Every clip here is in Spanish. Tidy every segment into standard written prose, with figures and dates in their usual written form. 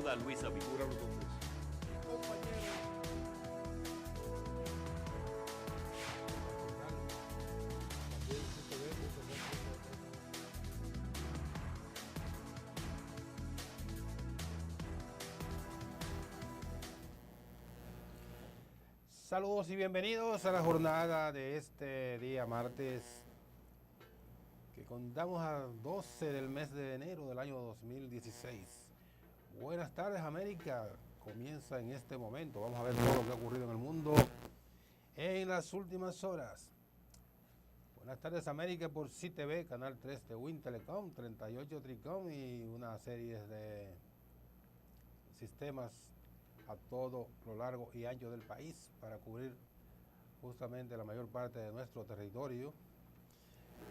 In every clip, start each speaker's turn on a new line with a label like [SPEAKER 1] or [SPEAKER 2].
[SPEAKER 1] saluda Luis Abigura Rodóndez.
[SPEAKER 2] Saludos y bienvenidos a la jornada de este día martes, que contamos a 12 del mes de enero del año 2016. Buenas tardes, América. Comienza en este momento. Vamos a ver todo lo que ha ocurrido en el mundo en las últimas horas. Buenas tardes, América, por CTV, Canal 3 de Win Telecom, 38 Tricom y una serie de sistemas a todo lo largo y ancho del país para cubrir justamente la mayor parte de nuestro territorio,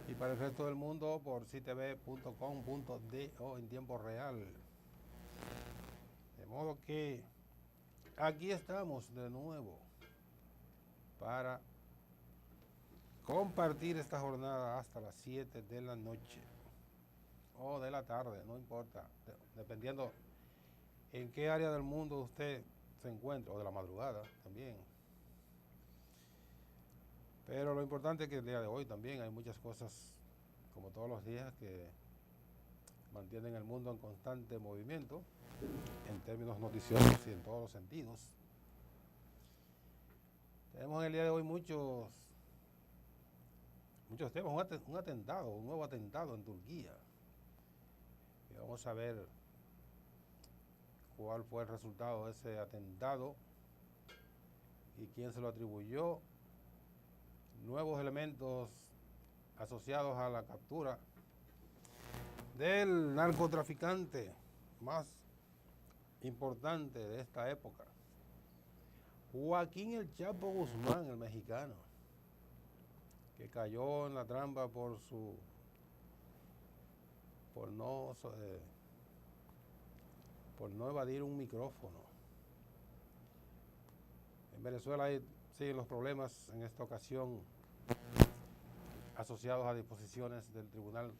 [SPEAKER 2] y para el resto del mundo por ctv.com.do en tiempo real. De modo que aquí estamos de nuevo para compartir esta jornada hasta las 7 de la noche o de la tarde, no importa, dependiendo en qué área del mundo usted se encuentra, o de la madrugada también. Pero lo importante es que el día de hoy también hay muchas cosas, como todos los días, que mantienen el mundo en constante movimiento, en términos noticiosos y en todos los sentidos. Tenemos en el día de hoy muchos temas, un nuevo atentado en Turquía. Y vamos a ver cuál fue el resultado de ese atentado y quién se lo atribuyó. Nuevos elementos asociados a la captura del narcotraficante más importante de esta época, Joaquín El Chapo Guzmán, el mexicano, que cayó en la trampa por no evadir un micrófono. En Venezuela siguen los problemas en esta ocasión asociados a disposiciones del Tribunal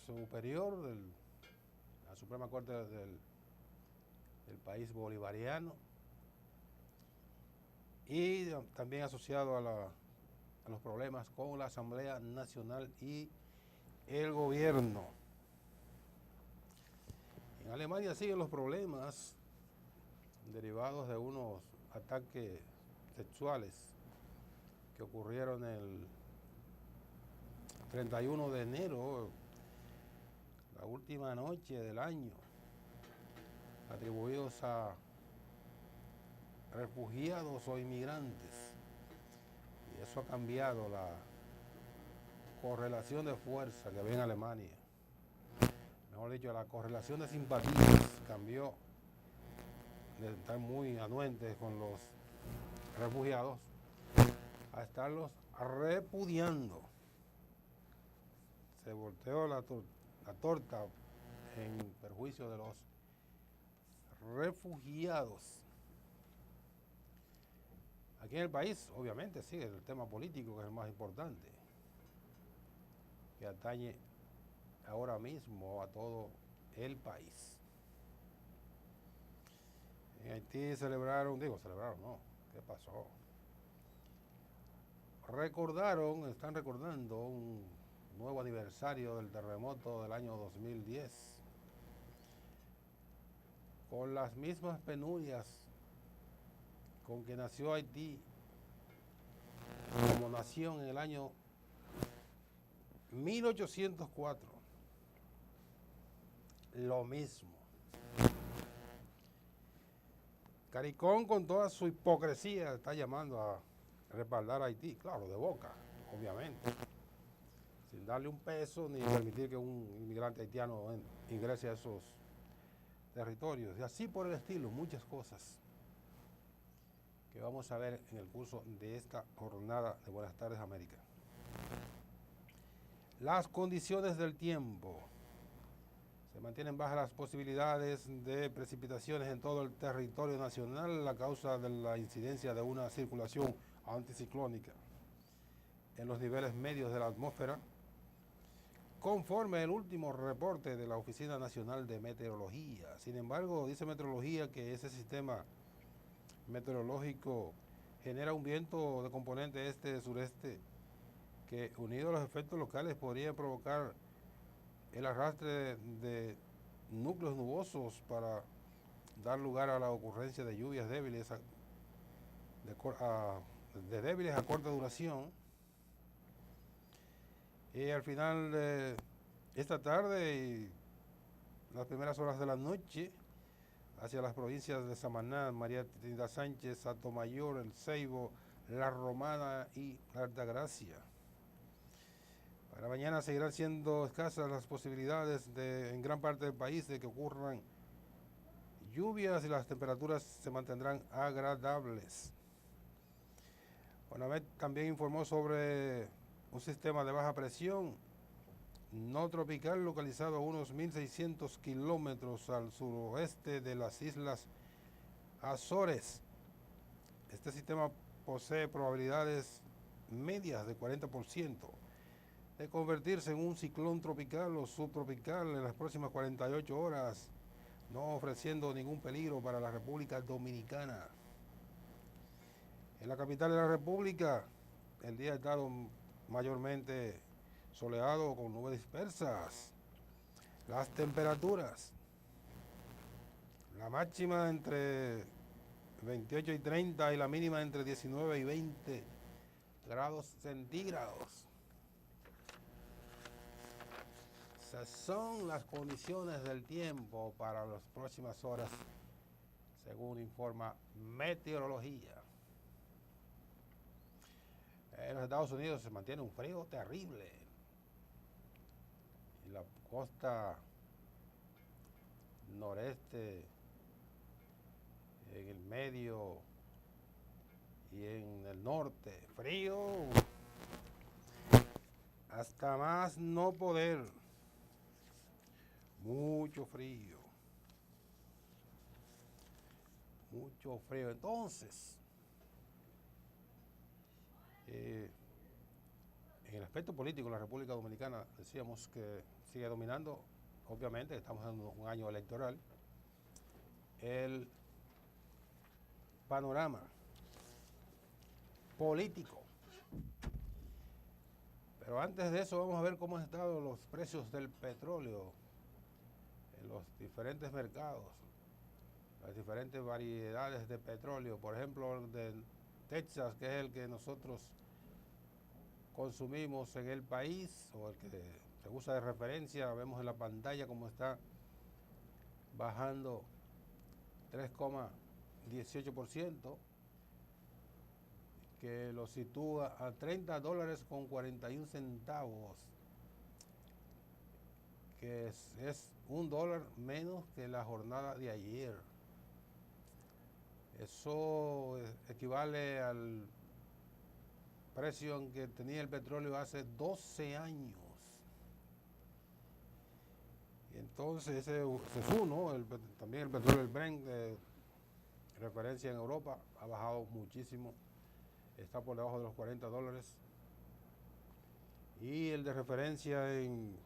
[SPEAKER 2] Superior, la Suprema Corte del país bolivariano, y también asociado a los problemas con la Asamblea Nacional y el gobierno. En Alemania siguen los problemas derivados de unos ataques sexuales que ocurrieron el 31 de enero, la última noche del año, atribuidos a refugiados o inmigrantes. Y eso ha cambiado la correlación de fuerza que había en Alemania. Mejor dicho, la correlación de simpatías cambió de estar muy anuentes con los refugiados a estarlos repudiando. Se volteó la torta en perjuicio de los refugiados. Aquí en el país, obviamente, sigue el tema político, que es el más importante, que atañe ahora mismo a todo el país. En Haití ¿qué pasó? Están recordando un nuevo aniversario del terremoto del año 2010, con las mismas penurias con que nació Haití como nación en el año 1804. Lo mismo. Caricón, con toda su hipocresía, está llamando a respaldar a Haití, claro, de boca, obviamente, sin darle un peso ni permitir que un inmigrante haitiano ingrese a esos territorios. Y así por el estilo, muchas cosas que vamos a ver en el curso de esta jornada de Buenas tardes, América. Las condiciones del tiempo. Se mantienen bajas las posibilidades de precipitaciones en todo el territorio nacional a causa de la incidencia de una circulación anticiclónica en los niveles medios de la atmósfera, conforme el último reporte de la Oficina Nacional de Meteorología. Sin embargo, dice Meteorología que ese sistema meteorológico genera un viento de componente este-sureste que, unido a los efectos locales, podría provocar el arrastre de núcleos nubosos para dar lugar a la ocurrencia de lluvias débiles de débiles a corta duración. Y al final de esta tarde y las primeras horas de la noche, hacia las provincias de Samaná, María Trinidad Sánchez, Atomayor, El Ceibo, La Romana y La Altagracia. Para mañana seguirán siendo escasas las posibilidades en gran parte del país de que ocurran lluvias y las temperaturas se mantendrán agradables. ONAMED también informó sobre un sistema de baja presión no tropical localizado a unos 1.600 kilómetros al suroeste de las Islas Azores. Este sistema posee probabilidades medias de 40% de convertirse en un ciclón tropical o subtropical en las próximas 48 horas, no ofreciendo ningún peligro para la República Dominicana. En la capital de la República, el día ha estado mayormente soleado con nubes dispersas. Las temperaturas, la máxima entre 28 y 30 y la mínima entre 19 y 20 grados centígrados. Esas son las condiciones del tiempo para las próximas horas, según informa Meteorología. En los Estados Unidos se mantiene un frío terrible. En la costa noreste, en el medio y en el norte, frío hasta más no poder. Mucho frío. Mucho frío. Entonces, en el aspecto político de la República Dominicana, decíamos que sigue dominando, obviamente, estamos en un año electoral, el panorama político. Pero antes de eso vamos a ver cómo han estado los precios del petróleo en los diferentes mercados, las diferentes variedades de petróleo. Por ejemplo, de Texas, que es el que nosotros consumimos en el país, o el que se usa de referencia, vemos en la pantalla cómo está bajando 3,18%, que lo sitúa a $30.41, que es $1 menos que la jornada de ayer. Eso equivale al precio en que tenía el petróleo hace 12 años. Y entonces ese es uno, también el petróleo, el Brent, de referencia en Europa, ha bajado muchísimo, está por debajo de los $40. Y el de referencia en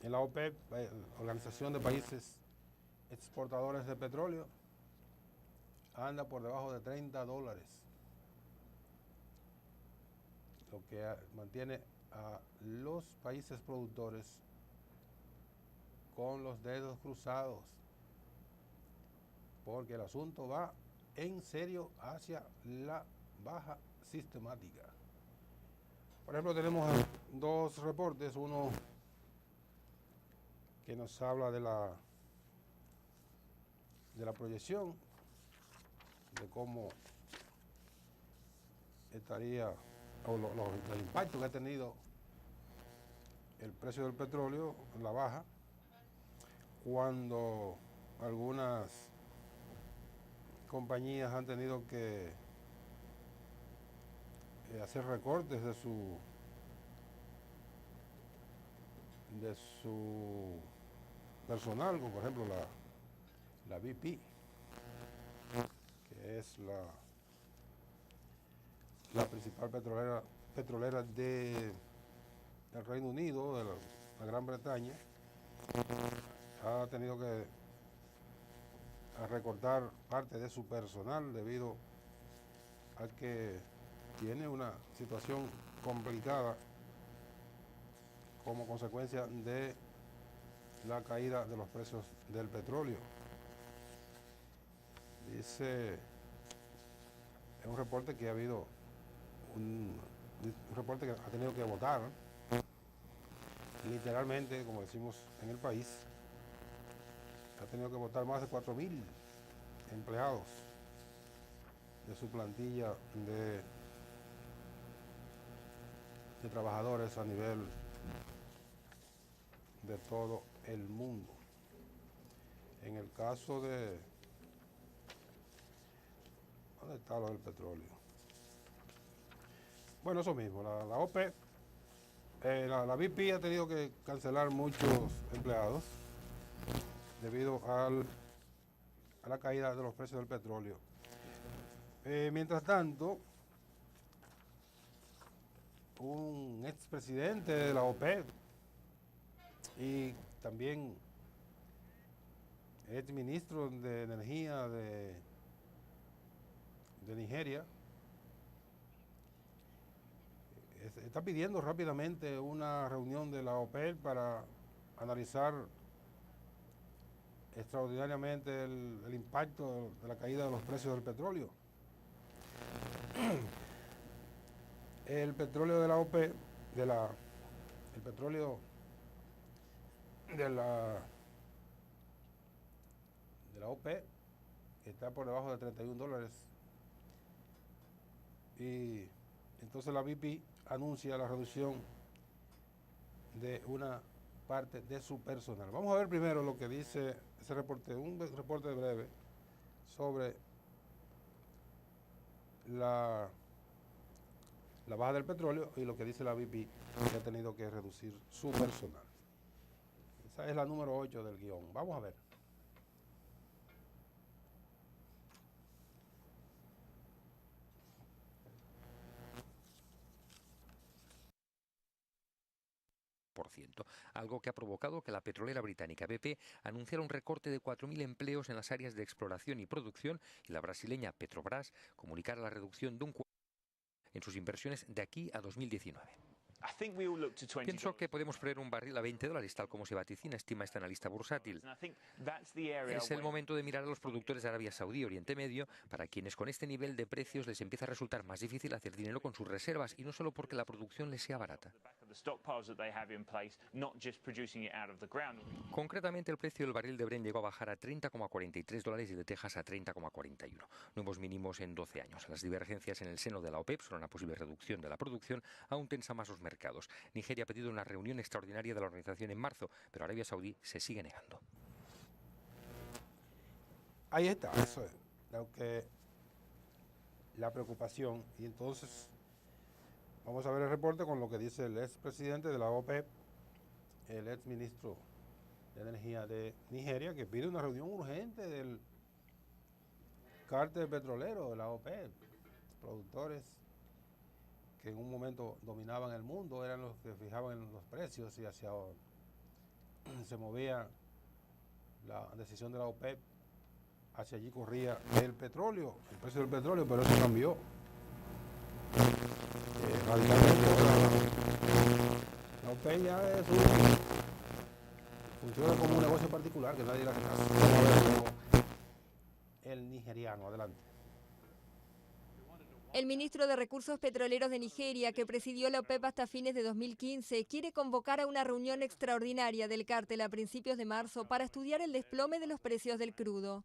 [SPEAKER 2] la OPEP, Organización de Países Exportadores de Petróleo, anda por debajo de $30, lo que mantiene a los países productores con los dedos cruzados, porque el asunto va en serio hacia la baja sistemática. Por ejemplo, tenemos dos reportes, uno que nos habla de la proyección, de cómo estaría, o el impacto que ha tenido el precio del petróleo en la baja, cuando algunas compañías han tenido que hacer recortes de su personal, como por ejemplo la BP, que es la principal petrolera del Reino Unido, la Gran Bretaña ha tenido que recortar parte de su personal debido a que tiene una situación complicada como consecuencia de la caída de los precios del petróleo. Dice, es un reporte que ha habido, un reporte que ha tenido que votar, literalmente, como decimos en el país, ha tenido que votar más de 4.000 empleados de su plantilla de trabajadores a nivel de todo el mundo. En el caso de... ¿Dónde está lo del petróleo? Bueno, eso mismo, la OPEP, la BP ha tenido que cancelar muchos empleados debido a la caída de los precios del petróleo. Mientras tanto, un expresidente de la OPEP y también exministro de Energía de Nigeria está pidiendo rápidamente una reunión de la OPEP para analizar extraordinariamente el impacto de la caída de los precios del petróleo. El petróleo de la OPEP, el petróleo de la OPEP está por debajo de $31. Y entonces la BP anuncia la reducción de una parte de su personal. Vamos a ver primero lo que dice ese reporte, un reporte breve sobre la baja del petróleo y lo que dice la BP, que ha tenido que reducir su personal. Esa es la número 8 del guión. Vamos a ver.
[SPEAKER 1] Algo que ha provocado que la petrolera británica BP anunciara un recorte de 4.000 empleos en las áreas de exploración y producción y la brasileña Petrobras comunicara la reducción de un 4% en sus inversiones de aquí a 2019. Pienso que podemos prever un barril a $20, tal como se vaticina, estima este analista bursátil. Es el momento de mirar a los productores de Arabia Saudí, Oriente Medio, para quienes con este nivel de precios les empieza a resultar más difícil hacer dinero con sus reservas, y no solo porque la producción les sea barata. Concretamente, el precio del barril de Brent llegó a bajar a $30,43 y el de Texas a 30,41, nuevos mínimos en 12 años. Las divergencias en el seno de la OPEP sobre una posible reducción de la producción aún tensa más los mercados. Nigeria ha pedido una reunión extraordinaria de la organización en marzo, pero Arabia Saudí se sigue negando.
[SPEAKER 2] Ahí está, eso es lo que la preocupación. Y entonces vamos a ver el reporte con lo que dice el expresidente de la OPEP, el exministro de Energía de Nigeria, que pide una reunión urgente del cártel petrolero de la OPEP. Productores que en un momento dominaban el mundo, eran los que fijaban en los precios y hacia se movía la decisión de la OPEP, hacia allí corría el petróleo, el precio del petróleo, pero eso cambió radicalmente. La OPEP ya funciona como un negocio particular que nadie le hace caso. Vamos a ver el nigeriano, adelante.
[SPEAKER 3] El ministro de Recursos Petroleros de Nigeria, que presidió la OPEP hasta fines de 2015, quiere convocar a una reunión extraordinaria del cártel a principios de marzo para estudiar el desplome de los precios del crudo.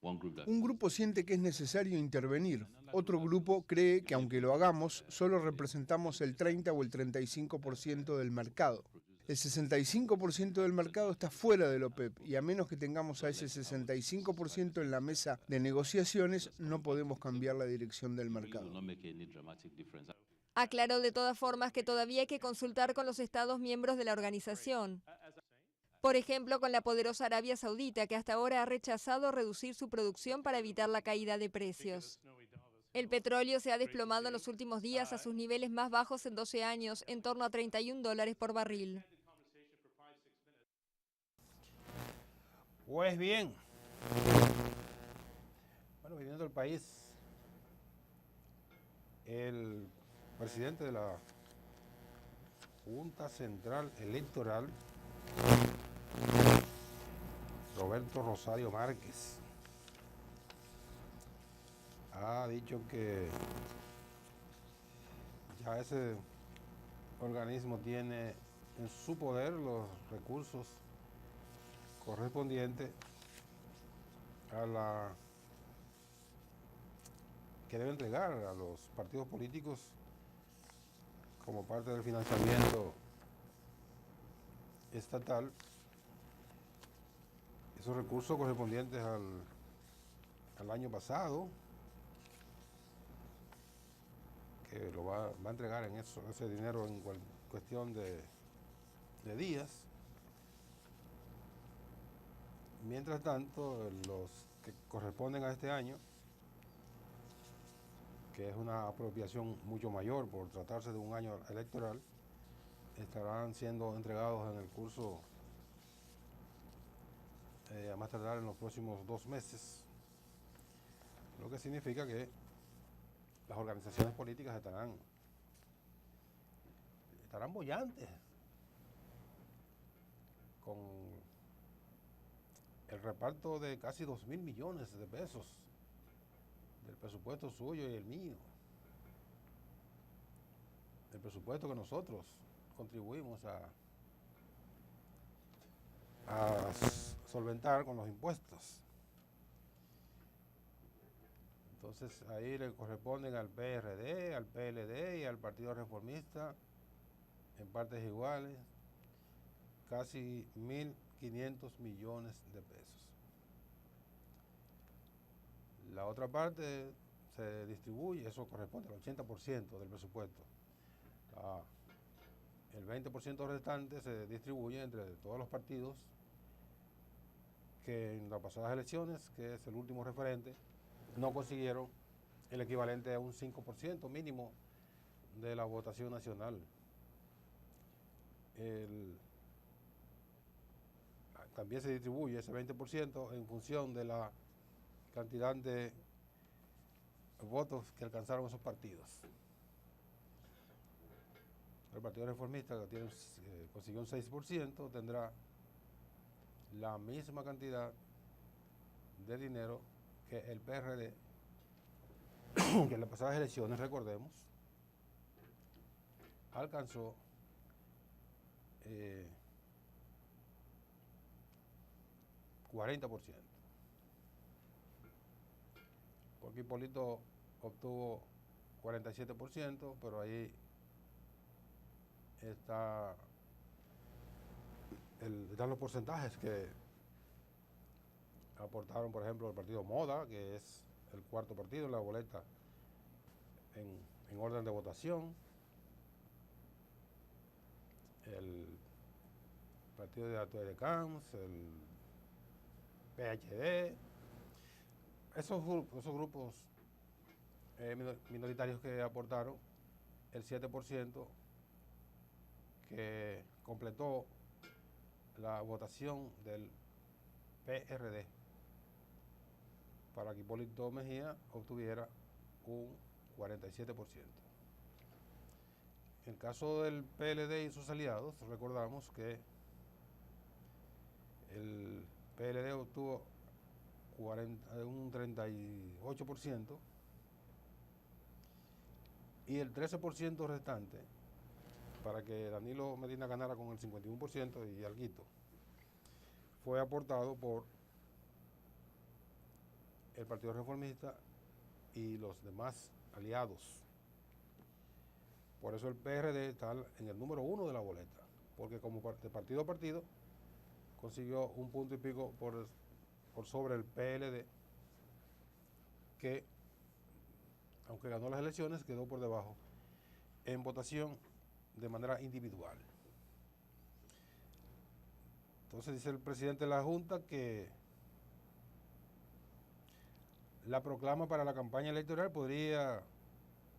[SPEAKER 4] Un grupo siente que es necesario intervenir. Otro grupo cree que aunque lo hagamos, solo representamos el 30 o el 35% del mercado. El 65% del mercado está fuera del OPEP y a menos que tengamos a ese 65% en la mesa de negociaciones, no podemos cambiar la dirección del mercado.
[SPEAKER 3] Aclaró de todas formas que todavía hay que consultar con los Estados miembros de la organización. Por ejemplo, con la poderosa Arabia Saudita, que hasta ahora ha rechazado reducir su producción para evitar la caída de precios. El petróleo se ha desplomado en los últimos días a sus niveles más bajos en 12 años, en torno a $31 por barril.
[SPEAKER 2] Pues bien, bueno, viniendo del país, el presidente de la Junta Central Electoral, Roberto Rosario Márquez, ha dicho que ya ese organismo tiene en su poder los recursos correspondientes a la que debe entregar a los partidos políticos como parte del financiamiento estatal. Esos recursos correspondientes al año pasado, que lo va a entregar en ese dinero en cuestión de días. Mientras tanto, los que corresponden a este año, que es una apropiación mucho mayor por tratarse de un año electoral, estarán siendo entregados en el curso a más tardar en los próximos 2 meses, lo que significa que las organizaciones políticas estarán bollantes con el reparto de casi 2.000 millones de pesos del presupuesto suyo y el mío, el presupuesto que nosotros contribuimos a solventar con los impuestos. Entonces ahí le corresponden al PRD, al PLD y al Partido Reformista en partes iguales casi 1.500 millones de pesos. La otra parte se distribuye, eso corresponde al 80% del presupuesto. El 20% restante se distribuye entre todos los partidos que en las pasadas elecciones, que es el último referente, no consiguieron el equivalente a un 5% mínimo de la votación nacional. También se distribuye ese 20% en función de la cantidad de votos que alcanzaron esos partidos. El Partido Reformista, que consiguió un 6%, tendrá la misma cantidad de dinero que el PRD, que en las pasadas elecciones, recordemos, alcanzó 40%. Porque Hipólito obtuvo 47%, pero ahí están los porcentajes que aportaron, por ejemplo, el partido Moda, que es el cuarto partido en la boleta en orden de votación, el partido de Atoe de Camps, el PHD, esos grupos minoritarios que aportaron el 7% que completó la votación del PRD para que Hipólito Mejía obtuviera un 47%. En el caso del PLD y sus aliados, recordamos que el PLD obtuvo un 38% y el 13% restante, para que Danilo Medina ganara con el 51% y alguito, fue aportado por el Partido Reformista y los demás aliados. Por eso el PRD está en el número 1 de la boleta, porque como de partido a partido consiguió un punto y pico por sobre el PLD, que aunque ganó las elecciones quedó por debajo en votación de manera individual. Entonces dice el presidente de la Junta que La proclama para la campaña electoral podría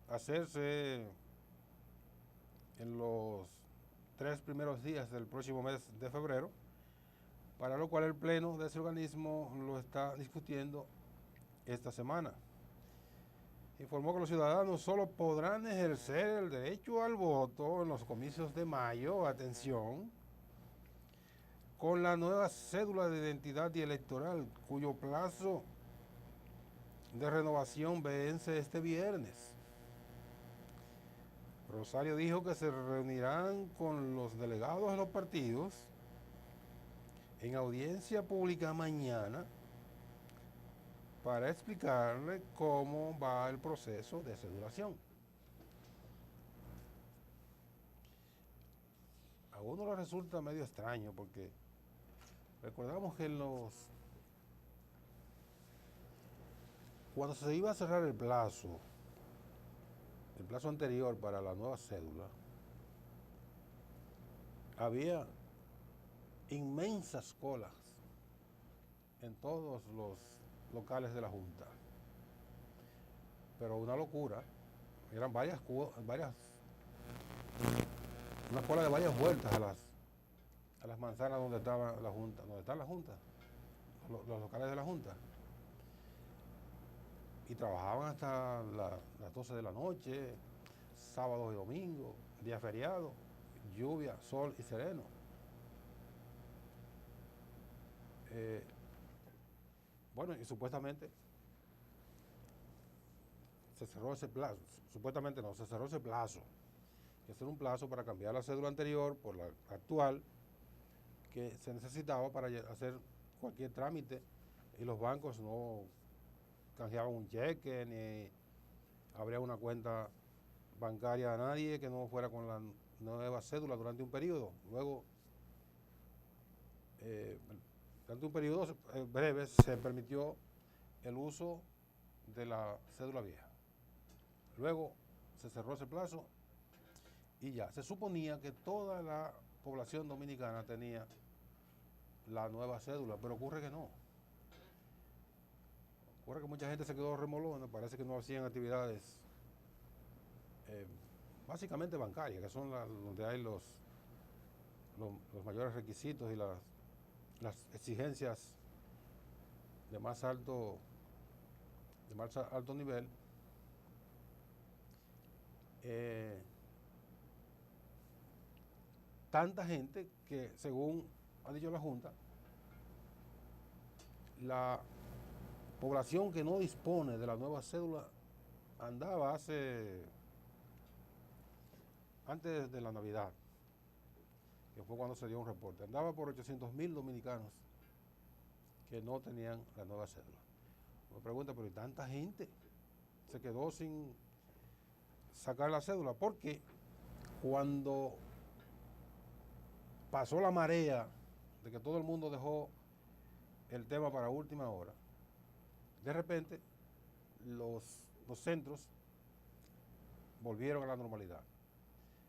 [SPEAKER 2] hacerse en los 3 primeros días del próximo mes de febrero, para lo cual el pleno de ese organismo lo está discutiendo esta semana. Informó que los ciudadanos solo podrán ejercer el derecho al voto en los comicios de mayo, atención, con la nueva cédula de identidad y electoral, cuyo plazo de renovación vence este viernes. Rosario dijo que se reunirán con los delegados de los partidos en audiencia pública mañana para explicarle cómo va el proceso de cedulación. A uno le resulta medio extraño porque recordamos que cuando se iba a cerrar el plazo anterior para la nueva cédula, había inmensas colas en todos los locales de la Junta. Pero una locura, eran una cola de varias vueltas a las manzanas donde estaba la Junta, donde está la Junta, los locales de la Junta. Y trabajaban hasta las 12 de la noche, sábados y domingos, día feriado, lluvia, sol y sereno. Bueno, y supuestamente se cerró ese plazo, supuestamente no, se cerró ese plazo, que era un plazo para cambiar la cédula anterior por la actual, que se necesitaba para hacer cualquier trámite, y los bancos no canjeaban un cheque, ni abrían una cuenta bancaria a nadie que no fuera con la nueva cédula durante un periodo. Luego, durante un periodo breve, se permitió el uso de la cédula vieja. Luego se cerró ese plazo y ya. Se suponía que toda la población dominicana tenía la nueva cédula, pero ocurre que no. Ocurre que mucha gente se quedó remolona, parece que no hacían actividades básicamente bancarias, que son donde hay los mayores requisitos y las exigencias de más alto nivel. Tanta gente que, según ha dicho la Junta, la población que no dispone de la nueva cédula andaba antes de la Navidad, que fue cuando se dio un reporte, andaba por 800,000 dominicanos que no tenían la nueva cédula. Me pregunta, pero ¿y tanta gente se quedó sin sacar la cédula? Porque cuando pasó la marea de que todo el mundo dejó el tema para última hora, de repente los centros volvieron a la normalidad.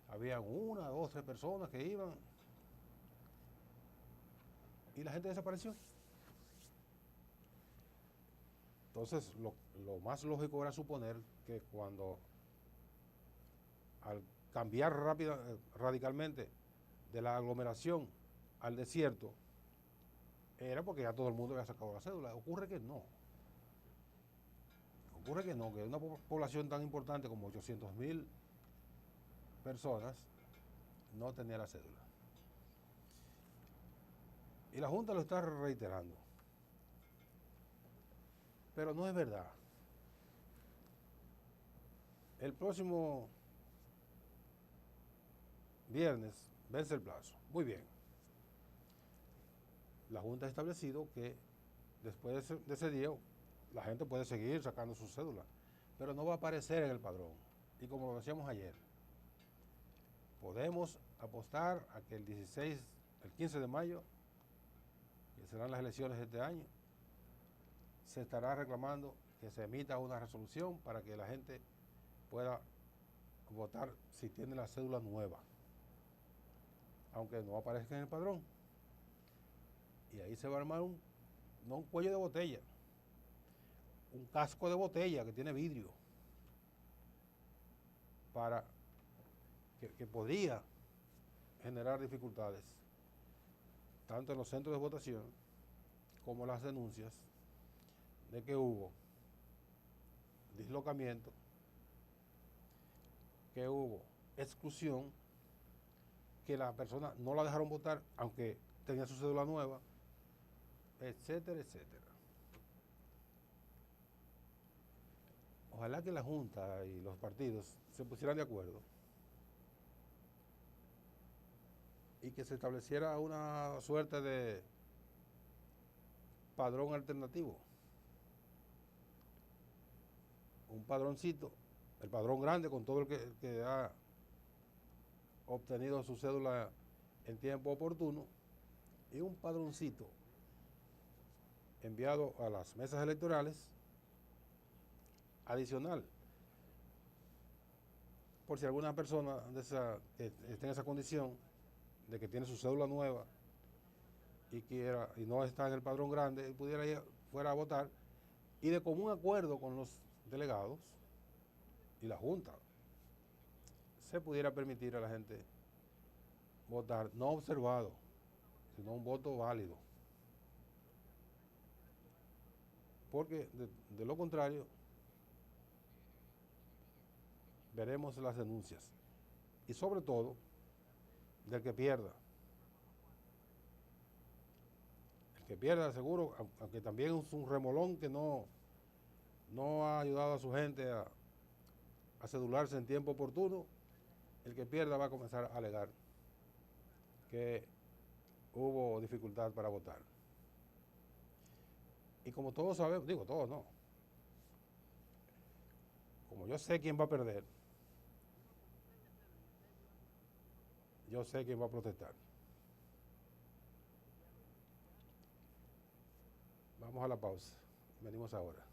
[SPEAKER 2] Habían 1, 2, 3 personas que iban y la gente desapareció. Entonces, lo más lógico era suponer que cuando, al cambiar radicalmente de la aglomeración al desierto, era porque ya todo el mundo había sacado la cédula. Ocurre que no, que una población tan importante como 800,000 personas no tenía la cédula. Y la Junta lo está reiterando. Pero no es verdad. El próximo viernes vence el plazo. Muy bien. La Junta ha establecido que después de ese día la gente puede seguir sacando su cédula, pero no va a aparecer en el padrón. Y como lo decíamos ayer, podemos apostar a que el 15 de mayo, que serán las elecciones de este año, se estará reclamando que se emita una resolución para que la gente pueda votar si tiene la cédula nueva, aunque no aparezca en el padrón. Y ahí se va a armar no un cuello de botella, un casco de botella que tiene vidrio para que podría generar dificultades tanto en los centros de votación como las denuncias de que hubo dislocamiento, que hubo exclusión, que la persona no la dejaron votar aunque tenía su cédula nueva, etcétera, etcétera. Ojalá que la Junta y los partidos se pusieran de acuerdo y que se estableciera una suerte de padrón alternativo. Un padroncito, el padrón grande con todo el que ha obtenido su cédula en tiempo oportuno, y un padroncito enviado a las mesas electorales adicional, por si alguna persona que esté en esa condición de que tiene su cédula nueva y no está en el padrón grande, pudiera ir fuera a votar, y de común acuerdo con los delegados y la Junta se pudiera permitir a la gente votar no observado, sino un voto válido, porque de lo contrario veremos las denuncias y sobre todo del que pierda. El que pierda seguro, aunque también es un remolón que no ha ayudado a su gente a cedularse en tiempo oportuno, el que pierda va a comenzar a alegar que hubo dificultad para votar. Y como todos sabemos, digo todos no, como yo sé quién va a perder, yo sé quién va a protestar. Vamos a la pausa. Venimos ahora.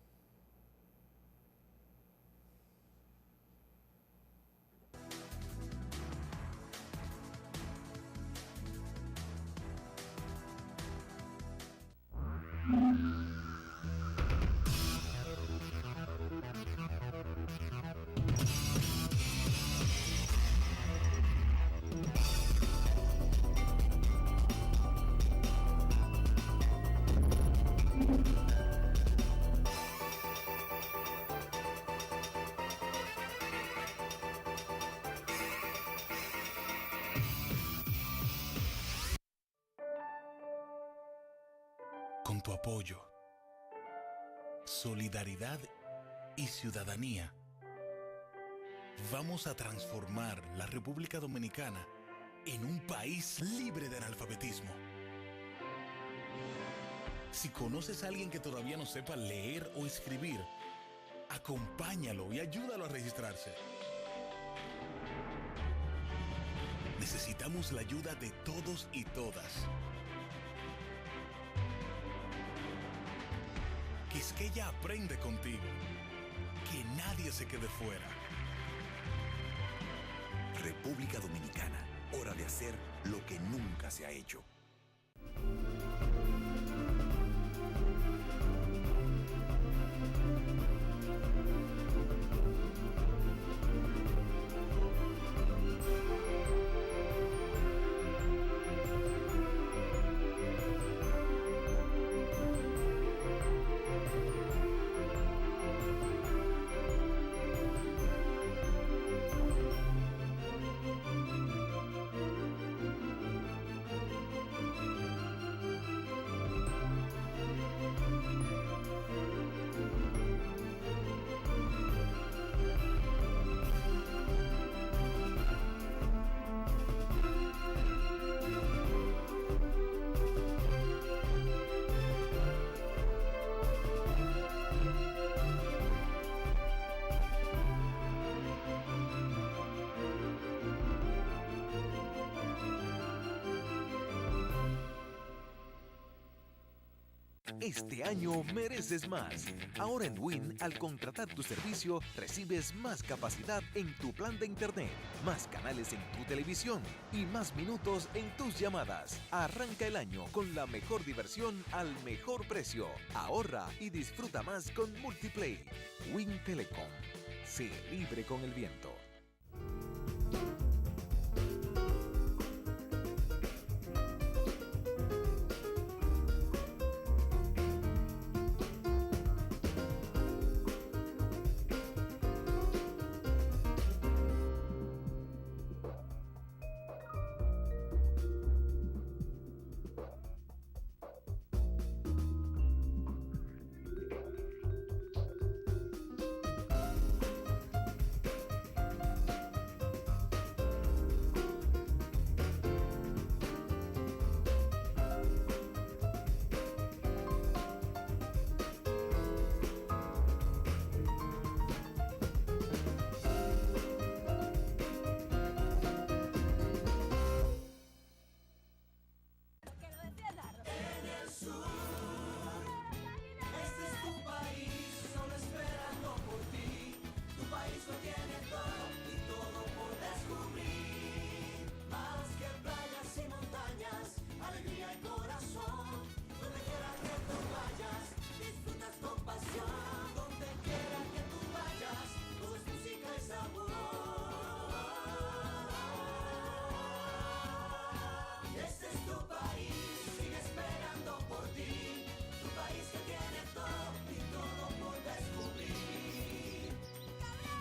[SPEAKER 5] Con tu apoyo, solidaridad y ciudadanía, vamos a transformar la República Dominicana en un país libre de analfabetismo. Si conoces a alguien que todavía no sepa leer o escribir, acompáñalo y ayúdalo a registrarse. Necesitamos la ayuda de todos y todas. Quisqueya aprende contigo. Que nadie se quede fuera.
[SPEAKER 6] República Dominicana, hora de hacer lo que nunca se ha hecho.
[SPEAKER 7] Este año mereces más. Ahora en Win, al contratar tu servicio, recibes más capacidad en tu plan de internet, más canales en tu televisión y más minutos en tus llamadas. Arranca el año con la mejor diversión al mejor precio. Ahorra y disfruta más con Multiplay. Win Telecom. Sé libre con el viento.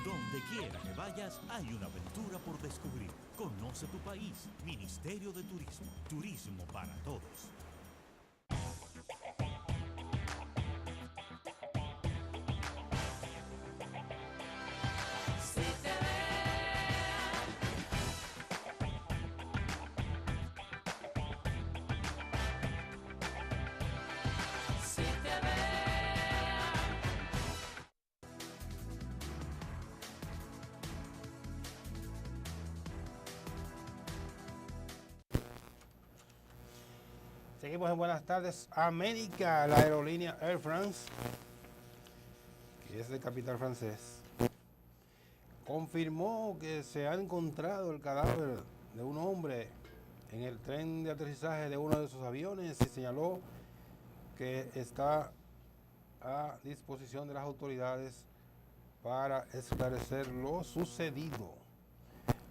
[SPEAKER 8] Donde quiera que vayas, hay una aventura por descubrir. Conoce tu país. Ministerio de Turismo. Turismo para todos.
[SPEAKER 2] Seguimos en Buenas Tardes América. La aerolínea Air France, que es de capital francés, confirmó que se ha encontrado el cadáver de un hombre en el tren de aterrizaje de uno de sus aviones y señaló que está a disposición de las autoridades para esclarecer lo sucedido.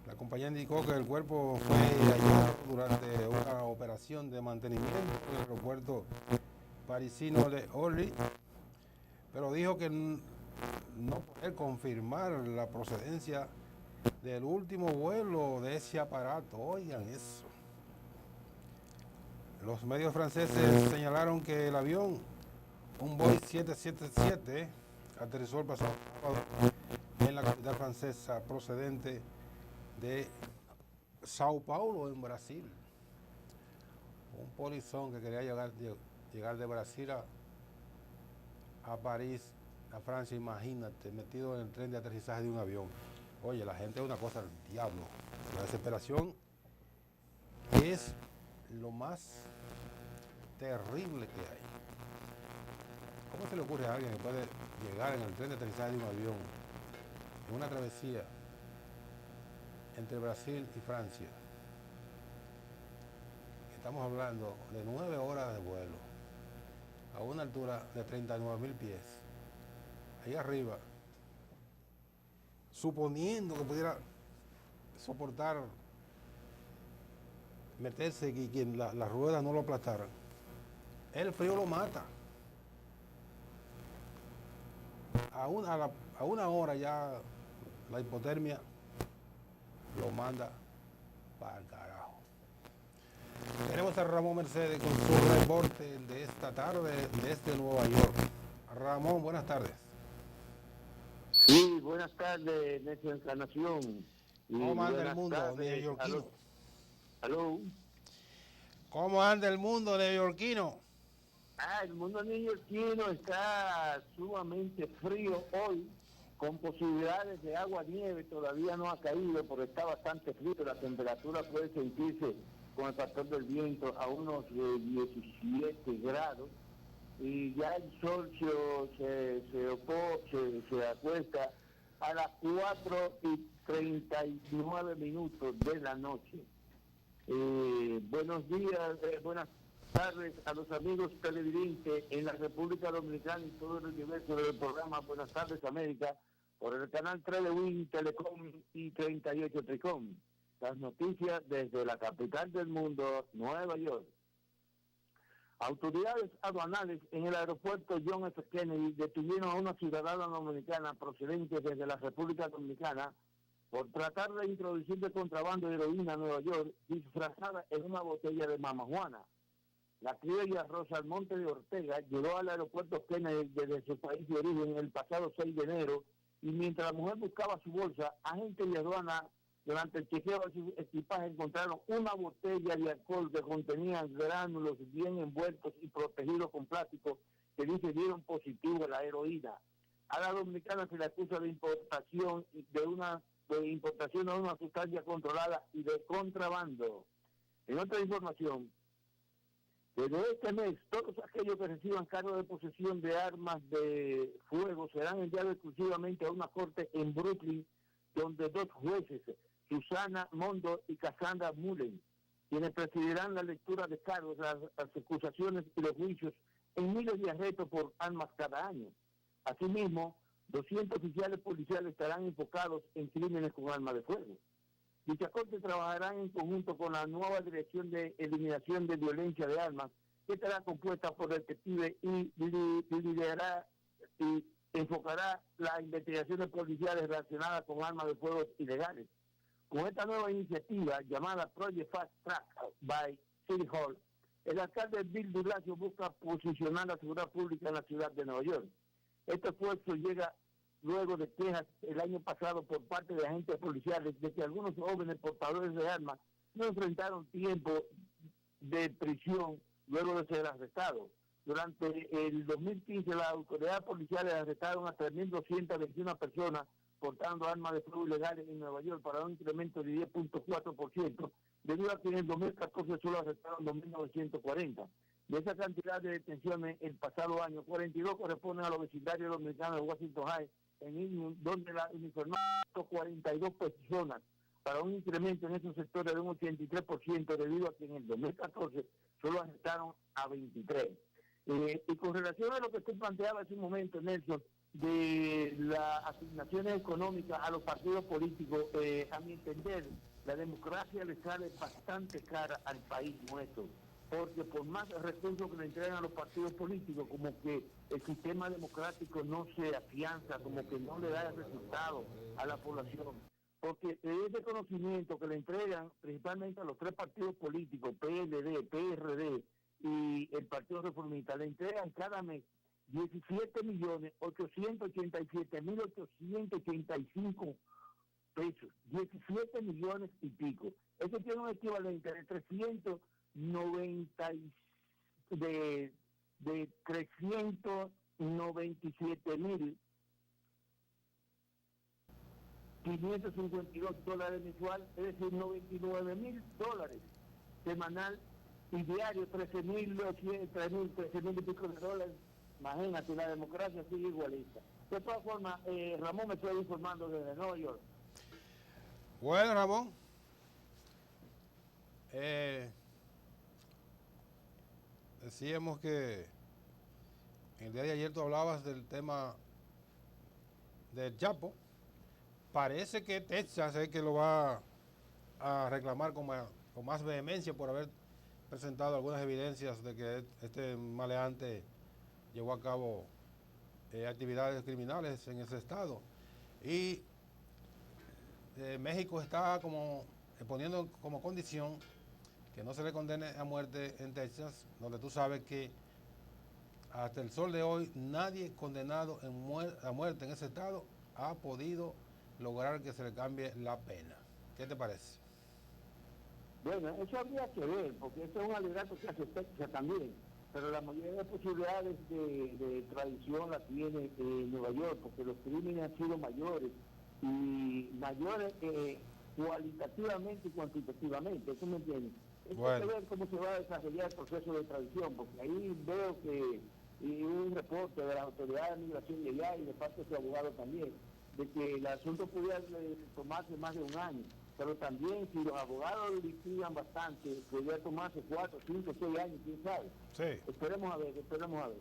[SPEAKER 2] La compañía indicó que el cuerpo fue hallado durante una operación de mantenimiento en el aeropuerto parisino de Orly, pero dijo que no puede confirmar la procedencia del último vuelo de ese aparato. Oigan eso. Los medios franceses señalaron que el avión, un Boeing 777, aterrizó el pasado sábado en la capital francesa procedente de Sao Paulo, en Brasil. Un polizón que quería llegar de Brasil a París, a Francia, imagínate, metido en el tren de aterrizaje de un avión. Oye, la gente es una cosa del diablo. La desesperación es lo más terrible que hay. ¿Cómo se le ocurre a alguien que puede llegar en el tren de aterrizaje de un avión en una travesía entre Brasil y Francia? Estamos hablando de 9 horas de vuelo a una altura de 39.000 pies. Ahí arriba, suponiendo que pudiera soportar meterse y que las ruedas no lo aplastaran, el frío lo mata. A una hora ya la hipotermia lo manda para el carajo. Tenemos a Ramón Mercedes con su reporte de esta tarde desde Nueva York. Ramón, buenas tardes.
[SPEAKER 9] Sí, buenas tardes, Necio Encarnación.
[SPEAKER 2] ¿Cómo anda el mundo neoyorquino?
[SPEAKER 9] ¿Aló?
[SPEAKER 2] ¿Cómo anda el mundo neoyorquino?
[SPEAKER 9] El mundo neoyorquino está sumamente frío hoy, con posibilidades de agua-nieve. Todavía no ha caído, pero está bastante frío. La temperatura puede sentirse con el factor del viento a unos 17 grados. y ya el sol se acuesta a las 4:39 de la noche. Buenos días, buenas tardes a los amigos televidentes en la República Dominicana y todo el universo del programa Buenas tardes América por el canal 3 de WIN Telecom y 38 Tricom. Las noticias desde la capital del mundo, Nueva York. Autoridades aduanales en el aeropuerto John F. Kennedy detuvieron a una ciudadana dominicana procedente desde la República Dominicana por tratar de introducir de contrabando de heroína a Nueva York disfrazada en una botella de mamajuana. La criolla Rosa Almonte de Ortega llegó al aeropuerto Kennedy desde su país de origen el pasado 6 de enero y mientras la mujer buscaba su bolsa, agentes de aduana durante el chequeo de su equipaje encontraron una botella de alcohol que contenía gránulos bien envueltos y protegidos con plástico que dice dieron positivo a la heroína. A la dominicana se le acusa de importación de una sustancia controlada y de contrabando. En otra información, desde este mes, todos aquellos que reciban cargo de posesión de armas de fuego serán enviados exclusivamente a una corte en Brooklyn, donde dos jueces, Susana Mondo y Cassandra Mullen, quienes presidirán la lectura de cargos, las acusaciones y los juicios en miles de arrestos por armas cada año. Asimismo, 200 oficiales policiales estarán enfocados en crímenes con armas de fuego. Dicha corte trabajará en conjunto con la nueva Dirección de Eliminación de Violencia de Armas, que estará compuesta por detectives y liderará y enfocará las investigaciones policiales relacionadas con armas de fuego ilegales. Con esta nueva iniciativa, llamada Project Fast Track by City Hall, el alcalde Bill de Blasio busca posicionar la seguridad pública en la ciudad de Nueva York. Este esfuerzo llega luego de quejas el año pasado por parte de agentes policiales de que algunos jóvenes portadores de armas no enfrentaron tiempo de prisión luego de ser arrestados. Durante el 2015, las autoridades policiales arrestaron a 3.221 personas portando armas de fuego ilegales en Nueva York para un incremento de 10.4%, debido a que en el 2014 solo arrestaron 2.940. De esa cantidad de detenciones el pasado año, 42 corresponden a los vecindarios dominicanos de Washington High, donde la uniformaron 42 personas, para un incremento en esos sectores de un 83%, debido a que en el 2014 solo arrestaron a 23. Y con relación a lo que usted planteaba hace un momento, Nelson, de las asignaciones económicas a los partidos políticos, a mi entender, la democracia le sale bastante cara al país nuestro, porque por más recursos que le entregan a los partidos políticos, como que el sistema democrático no se afianza, como que no le da el resultado a la población. Porque ese conocimiento que le entregan principalmente a los tres partidos políticos, PLD, PRD y el Partido Reformista, le entregan cada mes 17.887.885 pesos, 17 millones y pico. Eso tiene un equivalente de 397.552 dólares mensual, es decir, $99,000 semanal y diario, 13.000 y pico de dólares. Imagínate, la democracia sigue igualita. De todas formas, Ramón me estoy informando desde Nueva York.
[SPEAKER 2] Bueno, Ramón, decíamos que el día de ayer tú hablabas del tema del Chapo. Parece que Texas es que lo va a reclamar con más vehemencia por haber presentado algunas evidencias de que este maleante llevó a cabo actividades criminales en ese estado. Y México está como poniendo como condición que no se le condene a muerte en Texas, donde tú sabes que hasta el sol de hoy nadie condenado a muerte en ese estado ha podido lograr que se le cambie la pena. ¿Qué te parece?
[SPEAKER 9] Bueno, eso habría que ver, porque eso es un alegato que hace Texas también, pero la mayoría de posibilidades de tradición la tiene Nueva York, porque los crímenes han sido mayores, y mayores cualitativamente y cuantitativamente, ¿eso me entiendes? Hay que ver cómo se va a desarrollar el proceso de tradición, porque ahí veo que y un reporte de las autoridades de migración de allá y de parte de su abogado también, de que el asunto pudiera tomarse más de un año. Pero también si los abogados litigan bastante, podría tomarse 4, 5, 6 años, quién sabe.
[SPEAKER 2] Sí.
[SPEAKER 9] Esperemos a ver, esperemos a ver.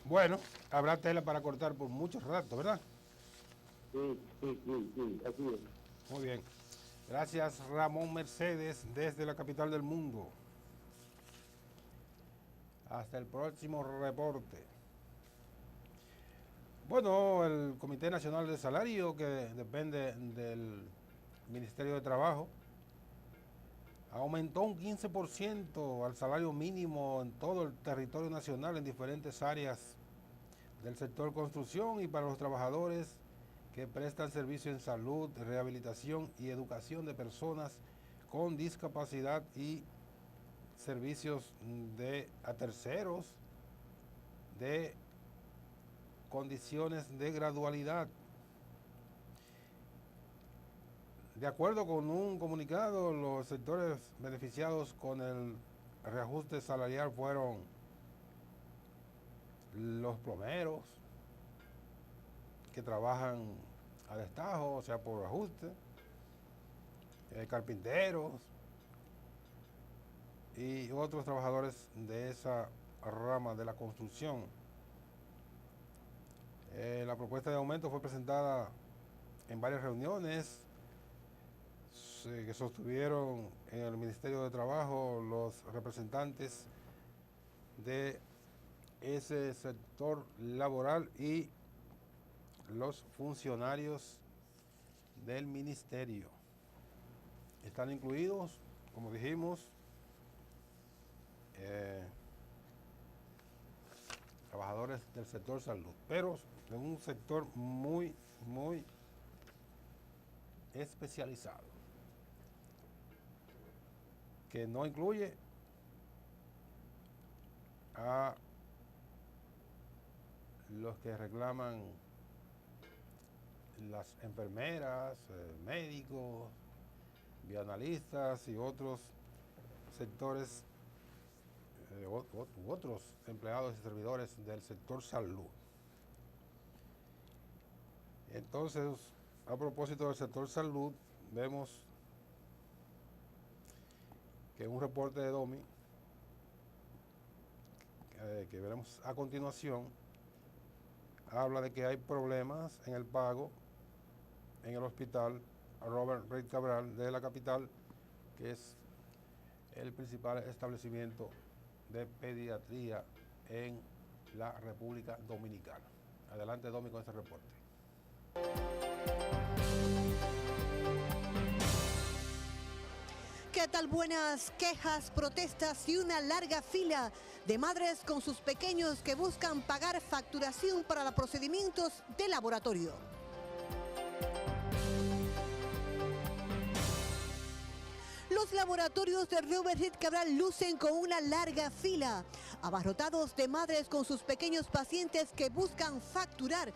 [SPEAKER 2] Bueno, habrá tela para cortar por muchos ratos, ¿verdad?
[SPEAKER 9] Sí, así es.
[SPEAKER 2] Muy bien. Gracias, Ramón Mercedes, desde la capital del mundo. Hasta el próximo reporte. Bueno, el Comité Nacional de Salario, que depende del Ministerio de Trabajo, aumentó un 15% al salario mínimo en todo el territorio nacional en diferentes áreas del sector construcción y para los trabajadores que prestan servicio en salud, rehabilitación y educación de personas con discapacidad y servicios a terceros de condiciones de gradualidad. De acuerdo con un comunicado, los sectores beneficiados con el reajuste salarial fueron los plomeros, que trabajan a destajo, o sea, por ajuste, carpinteros y otros trabajadores de esa rama de la construcción. La propuesta de aumento fue presentada en varias reuniones que sostuvieron en el Ministerio de Trabajo los representantes de ese sector laboral y los funcionarios del ministerio. Están incluidos, como dijimos, trabajadores del sector salud, pero de un sector muy especializado, que no incluye a los que reclaman las enfermeras, médicos, bioanalistas y otros sectores, u otros empleados y servidores del sector salud. Entonces, a propósito del sector salud, vemos que un reporte de DOMI, que veremos a continuación, habla de que hay problemas en el pago en el hospital Robert Reid Cabral de la capital, que es el principal establecimiento de pediatría en la República Dominicana. Adelante, Domi, con este reporte.
[SPEAKER 10] ¿Qué tal? Buenas quejas, protestas y una larga fila de madres con sus pequeños que buscan pagar facturación para los procedimientos de laboratorio. Los laboratorios de Robert Reid Cabral lucen con una larga fila, abarrotados de madres con sus pequeños pacientes que buscan facturar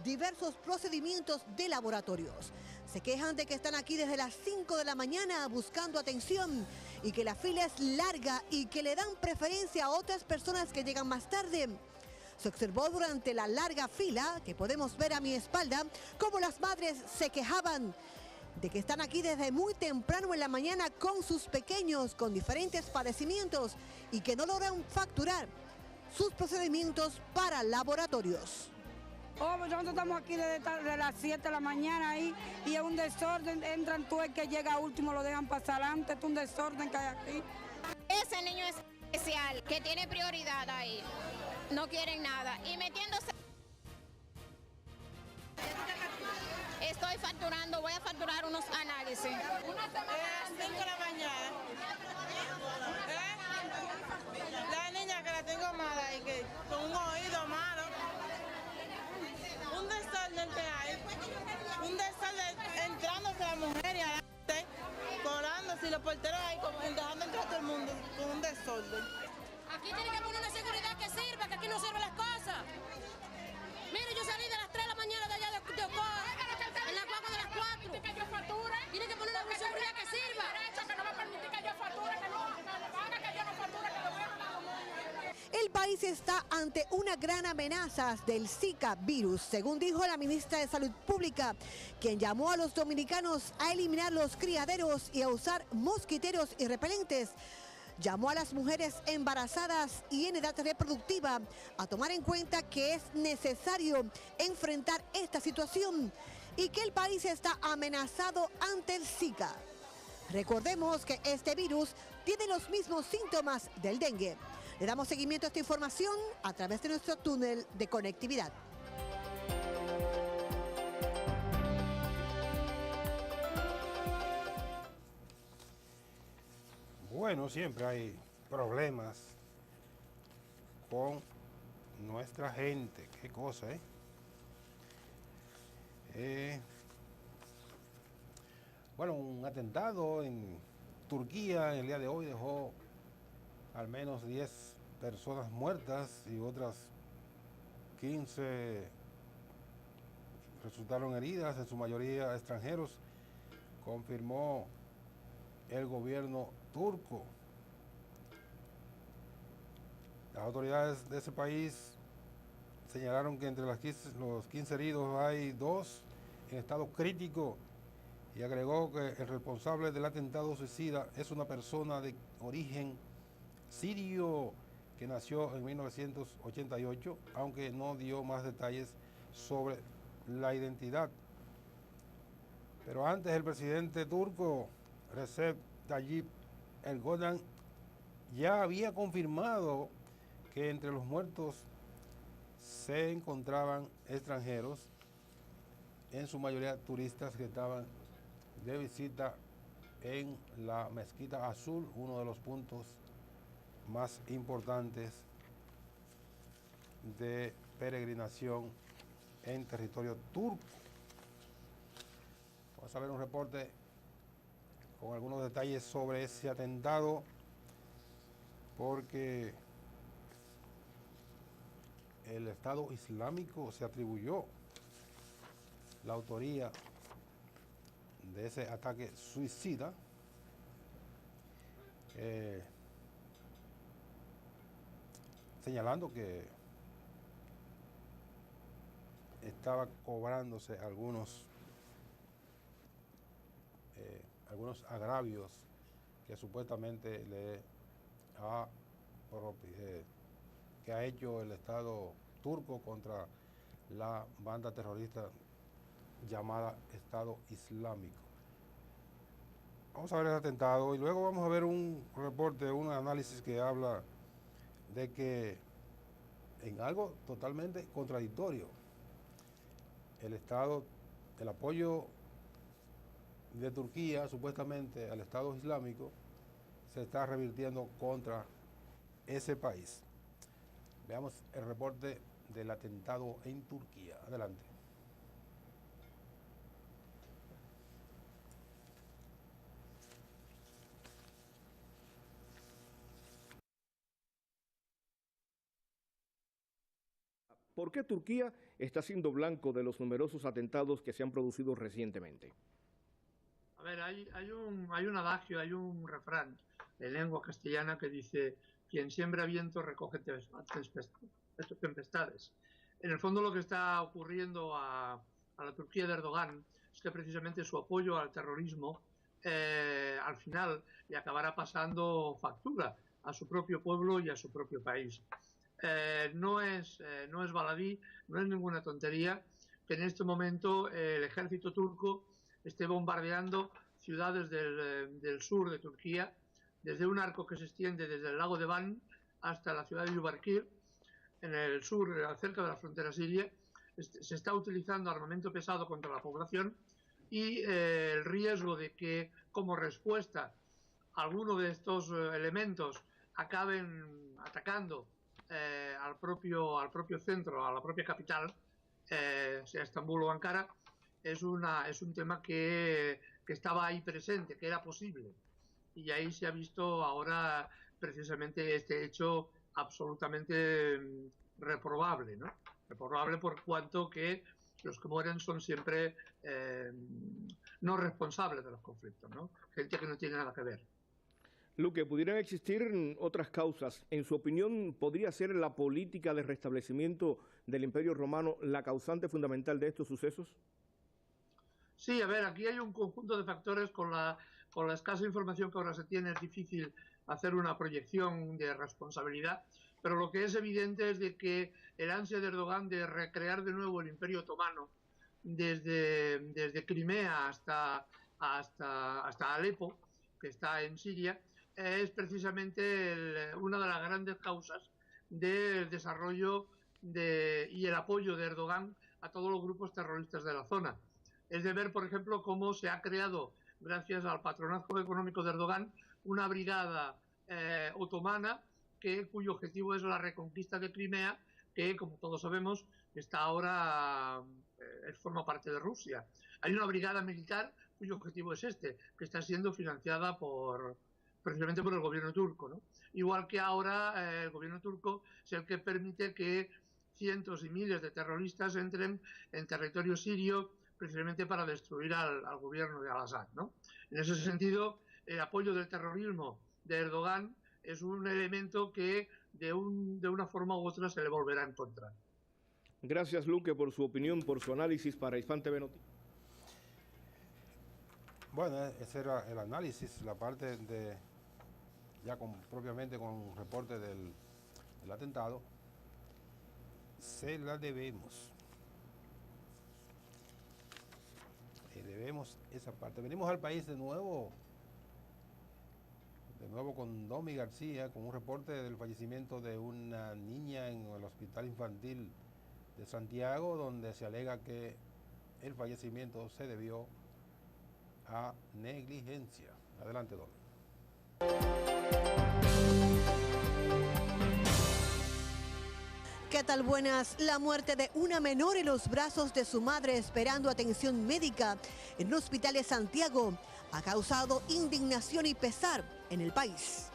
[SPEAKER 10] diversos procedimientos de laboratorios. Se quejan de que están aquí desde las 5 de la mañana buscando atención y que la fila es larga y que le dan preferencia a otras personas que llegan más tarde. Se observó durante la larga fila, que podemos ver a mi espalda, cómo las madres se quejaban de que están aquí desde muy temprano en la mañana con sus pequeños, con diferentes padecimientos y que no logran facturar sus procedimientos para laboratorios.
[SPEAKER 11] Oh, pues nosotros estamos aquí desde las 7 de la mañana ahí y es un desorden, entran tú el que llega último, lo dejan pasar antes, es un desorden que hay aquí.
[SPEAKER 12] Ese niño es especial, que tiene prioridad ahí, no quieren nada y metiéndose. Estoy facturando, voy a facturar unos análisis. 5
[SPEAKER 13] de la mañana. La niña que la tengo mala y que con un oído malo. Un desorden que hay. Un desorden entrándose la mujer y adelante, colándose y los porteros ahí dejando entrar a todo el mundo con un desorden.
[SPEAKER 14] Aquí tiene que poner una seguridad que sirva, que aquí no sirven las cosas. Mire, yo salí de las 3 de la mañana de allá de Ocoa, en la guagua de las 4. Tiene que poner una seguridad que sirva.
[SPEAKER 10] El país está ante una gran amenaza del Zika virus, según dijo la ministra de Salud Pública, quien llamó a los dominicanos a eliminar los criaderos y a usar mosquiteros y repelentes. Llamó a las mujeres embarazadas y en edad reproductiva a tomar en cuenta que es necesario enfrentar esta situación y que el país está amenazado ante el Zika. Recordemos que este virus tiene los mismos síntomas del dengue. Le damos seguimiento a esta información a través de nuestro túnel de conectividad.
[SPEAKER 2] Bueno, siempre hay problemas con nuestra gente. Qué cosa, Bueno, un atentado en Turquía el día de hoy dejó al menos 10 personas muertas y otras 15 resultaron heridas, en su mayoría extranjeros, confirmó el gobierno turco. Las autoridades de ese país señalaron que entre los 15 heridos hay 2 en estado crítico y agregó que el responsable del atentado suicida es una persona de origen sirio que nació en 1988, aunque no dio más detalles sobre la identidad. Pero antes el presidente turco Recep Tayyip Erdogan ya había confirmado que entre los muertos se encontraban extranjeros, en su mayoría turistas que estaban de visita en la Mezquita Azul, uno de los puntos más importantes de peregrinación en territorio turco. Vamos a ver un reporte con algunos detalles sobre ese atentado, porque el Estado Islámico se atribuyó la autoría de ese ataque suicida, señalando que estaba cobrándose algunos agravios que supuestamente que ha hecho el Estado turco contra la banda terrorista llamada Estado Islámico. Vamos a ver el atentado y luego vamos a ver un reporte, un análisis que habla de que en algo totalmente contradictorio, el apoyo de Turquía supuestamente al Estado Islámico se está revirtiendo contra ese país. Veamos el reporte del atentado en Turquía. Adelante.
[SPEAKER 15] ¿Por qué Turquía está siendo blanco de los numerosos atentados que se han producido recientemente?
[SPEAKER 16] A ver, hay un adagio, hay un refrán en lengua castellana que dice: quien siembra viento recoge tempestades. En el fondo lo que está ocurriendo a la Turquía de Erdogan es que precisamente su apoyo al terrorismo al final le acabará pasando factura a su propio pueblo y a su propio país. No es baladí, no es ninguna tontería que en este momento el ejército turco esté bombardeando ciudades del sur de Turquía, desde un arco que se extiende desde el lago de Van hasta la ciudad de Diyarbakir, en el sur, cerca de la frontera siria. Se está utilizando armamento pesado contra la población y el riesgo de que, como respuesta, alguno de estos elementos acaben atacando al propio centro, a la propia capital, sea Estambul o Ankara, es un tema que estaba ahí presente, que era posible. Y ahí se ha visto ahora precisamente este hecho absolutamente reprobable, ¿no? Reprobable por cuanto que los que mueren son siempre no responsables de los conflictos, ¿no? Gente que no tiene nada que ver.
[SPEAKER 15] Luque, ¿pudieran existir otras causas? En su opinión, ¿podría ser la política de restablecimiento del Imperio Romano la causante fundamental de estos sucesos?
[SPEAKER 16] Sí, a ver, aquí hay un conjunto de factores con la escasa información que ahora se tiene, es difícil hacer una proyección de responsabilidad, pero lo que es evidente es de que el ansia de Erdogan de recrear de nuevo el Imperio Otomano desde Crimea hasta Alepo, que está en Siria, es precisamente una de las grandes causas del desarrollo y el apoyo de Erdogan a todos los grupos terroristas de la zona. Es de ver, por ejemplo, cómo se ha creado, gracias al patronazgo económico de Erdogan, una brigada otomana cuyo objetivo es la reconquista de Crimea, que, como todos sabemos, está ahora forma parte de Rusia. Hay una brigada militar cuyo objetivo es que está siendo financiada precisamente por el gobierno turco, ¿no? Igual que ahora el gobierno turco es el que permite que cientos y miles de terroristas entren en territorio sirio precisamente para destruir al gobierno de Al-Assad, ¿no? En ese sentido, el apoyo del terrorismo de Erdogan es un elemento que de una forma u otra se le volverá en contra.
[SPEAKER 15] Gracias, Luque, por su opinión, por su análisis para Hispam TV Noticias.
[SPEAKER 2] Bueno, ese era el análisis, la parte de ya propiamente con un reporte del atentado. Se la debemos. Le debemos esa parte. Venimos al país de nuevo con Domi García, con un reporte del fallecimiento de una niña en el Hospital Infantil de Santiago, donde se alega que el fallecimiento se debió a negligencia. Adelante, Domi.
[SPEAKER 10] ¿Qué tal? Buenas. La muerte de una menor en los brazos de su madre esperando atención médica en un hospital de Santiago ha causado indignación y pesar en el país.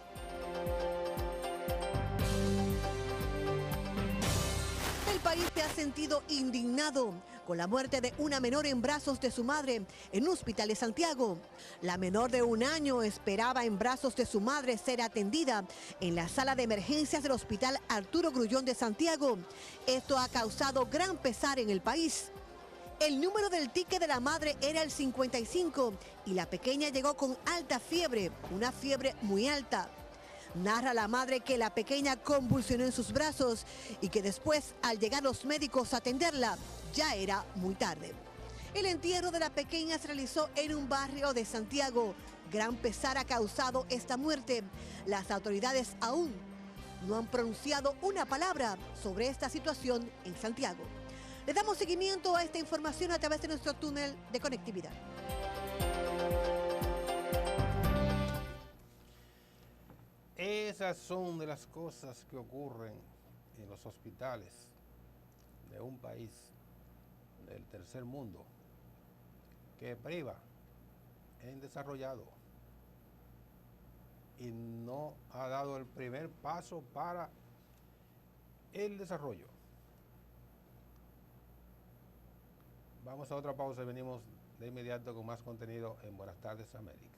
[SPEAKER 10] El país se ha sentido indignado con la muerte de una menor en brazos de su madre en un hospital de Santiago. La menor de 1 año esperaba en brazos de su madre ser atendida en la sala de emergencias del Hospital Arturo Grullón de Santiago. Esto ha causado gran pesar en el país. El número del ticket de la madre era el 55 y la pequeña llegó con alta fiebre, una fiebre muy alta. Narra la madre que la pequeña convulsionó en sus brazos y que después, al llegar los médicos a atenderla, ya era muy tarde. El entierro de la pequeña se realizó en un barrio de Santiago. Gran pesar ha causado esta muerte. Las autoridades aún no han pronunciado una palabra sobre esta situación en Santiago. Le damos seguimiento a esta información a través de nuestro túnel de conectividad.
[SPEAKER 2] Esas son de las cosas que ocurren en los hospitales de un país del tercer mundo que priva en desarrollado y no ha dado el primer paso para el desarrollo. Vamos a otra pausa y venimos de inmediato con más contenido en Buenas Tardes América.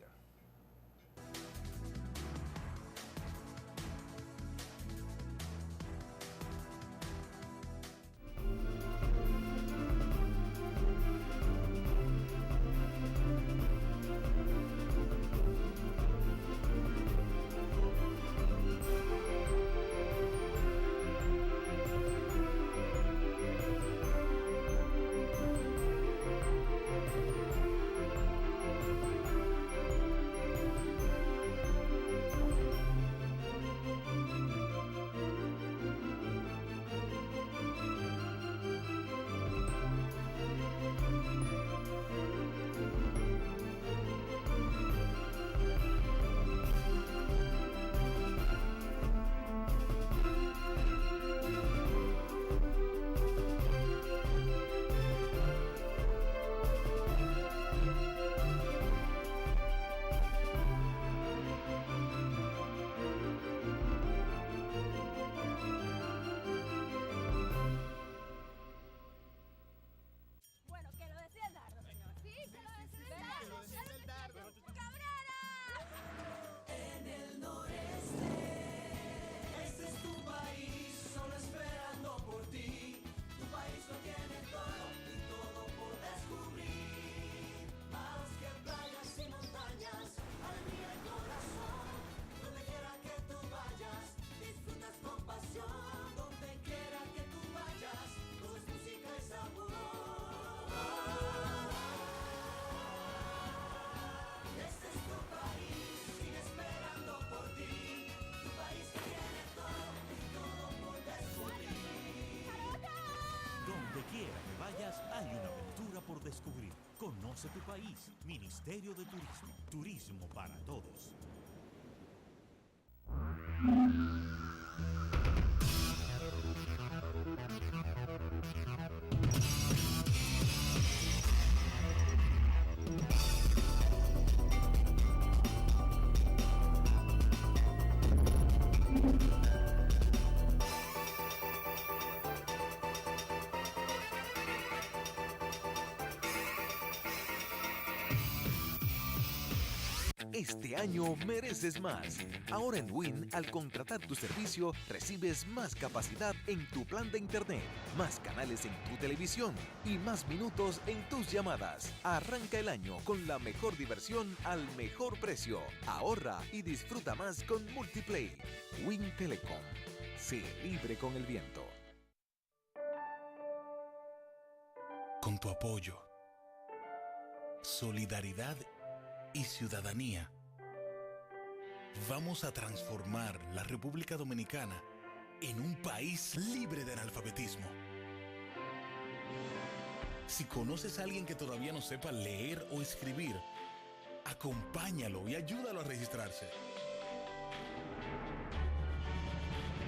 [SPEAKER 8] descubrir. Conoce tu país. Ministerio de Turismo. Turismo para todos.
[SPEAKER 7] Este año mereces más. Ahora en Win, al contratar tu servicio, recibes más capacidad en tu plan de internet, más canales en tu televisión y más minutos en tus llamadas. Arranca el año con la mejor diversión al mejor precio. Ahorra y disfruta más con Multiplay. Win Telecom. Sé libre con el viento.
[SPEAKER 5] Con tu apoyo, solidaridad y ciudadanía, vamos a transformar la República Dominicana en un país libre de analfabetismo. Si conoces a alguien que todavía no sepa leer o escribir, acompáñalo y ayúdalo a registrarse.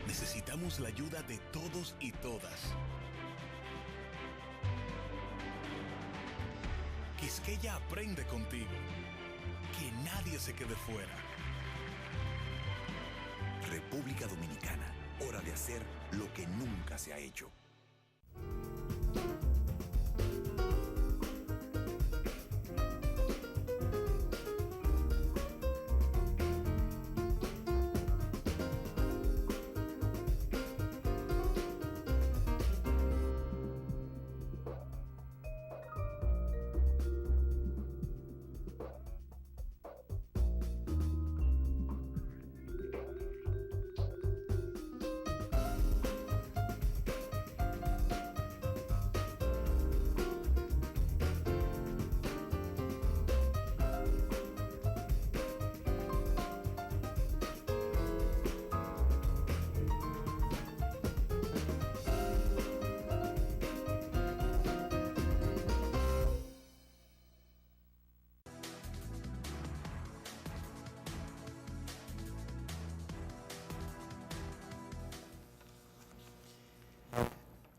[SPEAKER 5] Necesitamos la ayuda de todos y todas. Quisqueya aprende contigo. Que nadie se quede fuera.
[SPEAKER 6] República Dominicana, hora de hacer lo que nunca se ha hecho.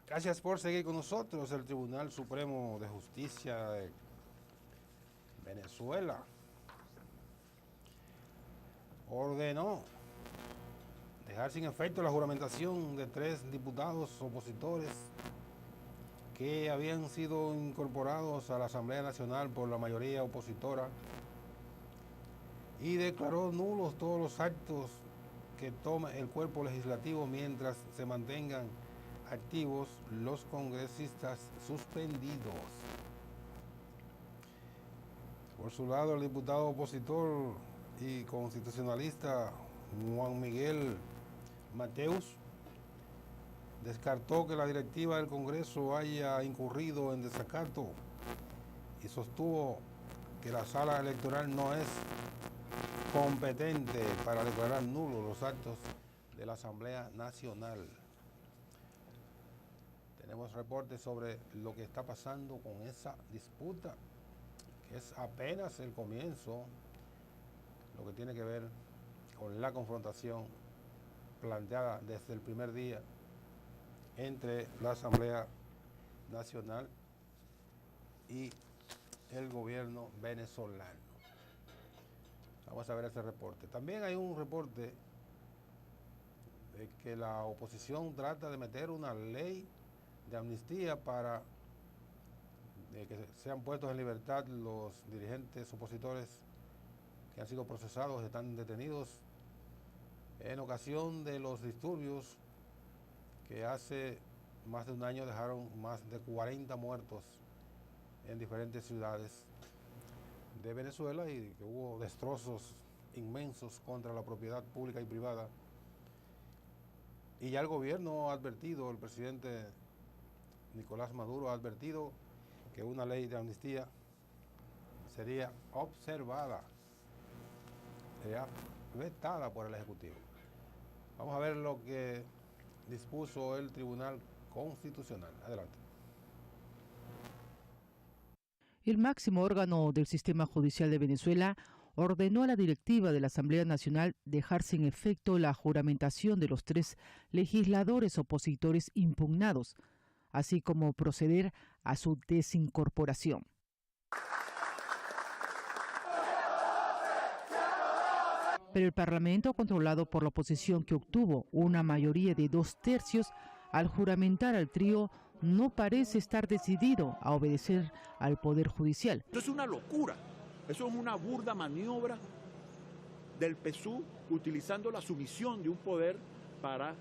[SPEAKER 2] Gracias por seguir con nosotros. El Tribunal Supremo de Justicia de Venezuela ordenó dejar sin efecto la juramentación de 3 diputados opositores que habían sido incorporados a la Asamblea Nacional por la mayoría opositora y declaró nulos todos los actos que tome el cuerpo legislativo mientras se mantengan activos los congresistas suspendidos. Por su lado, el diputado opositor y constitucionalista Juan Miguel Mateus descartó que la directiva del Congreso haya incurrido en desacato y sostuvo que la sala electoral no es competente para declarar nulos los actos de la Asamblea Nacional. Tenemos reportes sobre lo que está pasando con esa disputa, que es apenas el comienzo, lo que tiene que ver con la confrontación planteada desde el primer día entre la Asamblea Nacional y el gobierno venezolano. Vamos a ver ese reporte. También hay un reporte de que la oposición trata de meter una ley de amnistía para que sean puestos en libertad los dirigentes opositores que han sido procesados, están detenidos en ocasión de los disturbios que hace más de un año dejaron más de 40 muertos en diferentes ciudades de Venezuela y que hubo destrozos inmensos contra la propiedad pública y privada. Y ya el gobierno ha advertido, el presidente Nicolás Maduro ha advertido que una ley de amnistía sería observada, sería vetada por el Ejecutivo. Vamos a ver lo que dispuso el Tribunal Constitucional. Adelante.
[SPEAKER 17] El máximo órgano del sistema judicial de Venezuela ordenó a la directiva de la Asamblea Nacional dejar sin efecto la juramentación de los 3 legisladores opositores impugnados, así como proceder a su desincorporación. Pero el Parlamento, controlado por la oposición que obtuvo una mayoría de 2/3, al juramentar al trío, no parece estar decidido a obedecer al Poder Judicial.
[SPEAKER 18] Esto es una locura, eso es una burda maniobra del PSUV utilizando la sumisión de un poder para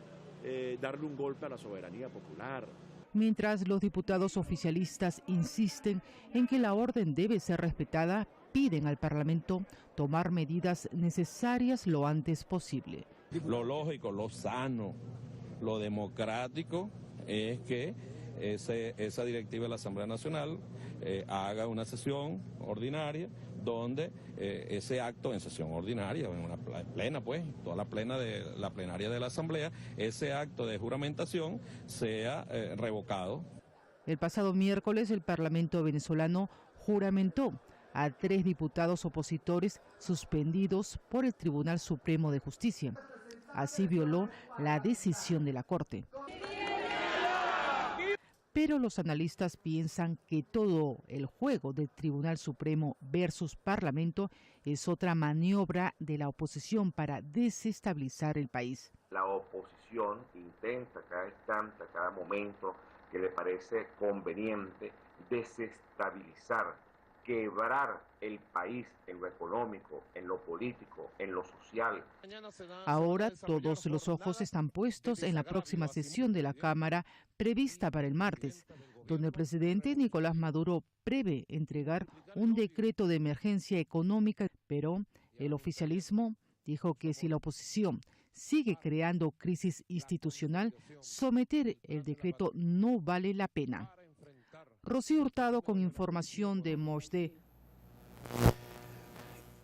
[SPEAKER 18] darle un golpe a la soberanía popular.
[SPEAKER 17] Mientras los diputados oficialistas insisten en que la orden debe ser respetada, piden al Parlamento tomar medidas necesarias lo antes posible.
[SPEAKER 19] Lo lógico, lo sano, lo democrático es que esa directiva de la Asamblea Nacional haga una sesión ordinaria donde ese acto en sesión ordinaria, en una plena pues, toda la plenaria de la Asamblea, ese acto de juramentación sea revocado.
[SPEAKER 17] El pasado miércoles el Parlamento venezolano juramentó a 3 diputados opositores suspendidos por el Tribunal Supremo de Justicia. Así violó la decisión de la Corte. Pero los analistas piensan que todo el juego del Tribunal Supremo versus Parlamento es otra maniobra de la oposición para desestabilizar el país.
[SPEAKER 20] La oposición intenta cada instante, a cada momento que le parece conveniente desestabilizar, quebrar el país en lo económico, en lo político, en lo social.
[SPEAKER 17] Ahora todos los ojos están puestos en la próxima sesión de la Cámara prevista para el martes, donde el presidente Nicolás Maduro prevé entregar un decreto de emergencia económica, pero el oficialismo dijo que si la oposición sigue creando crisis institucional, someter el decreto no vale la pena. Rocío Hurtado con información de Mosde.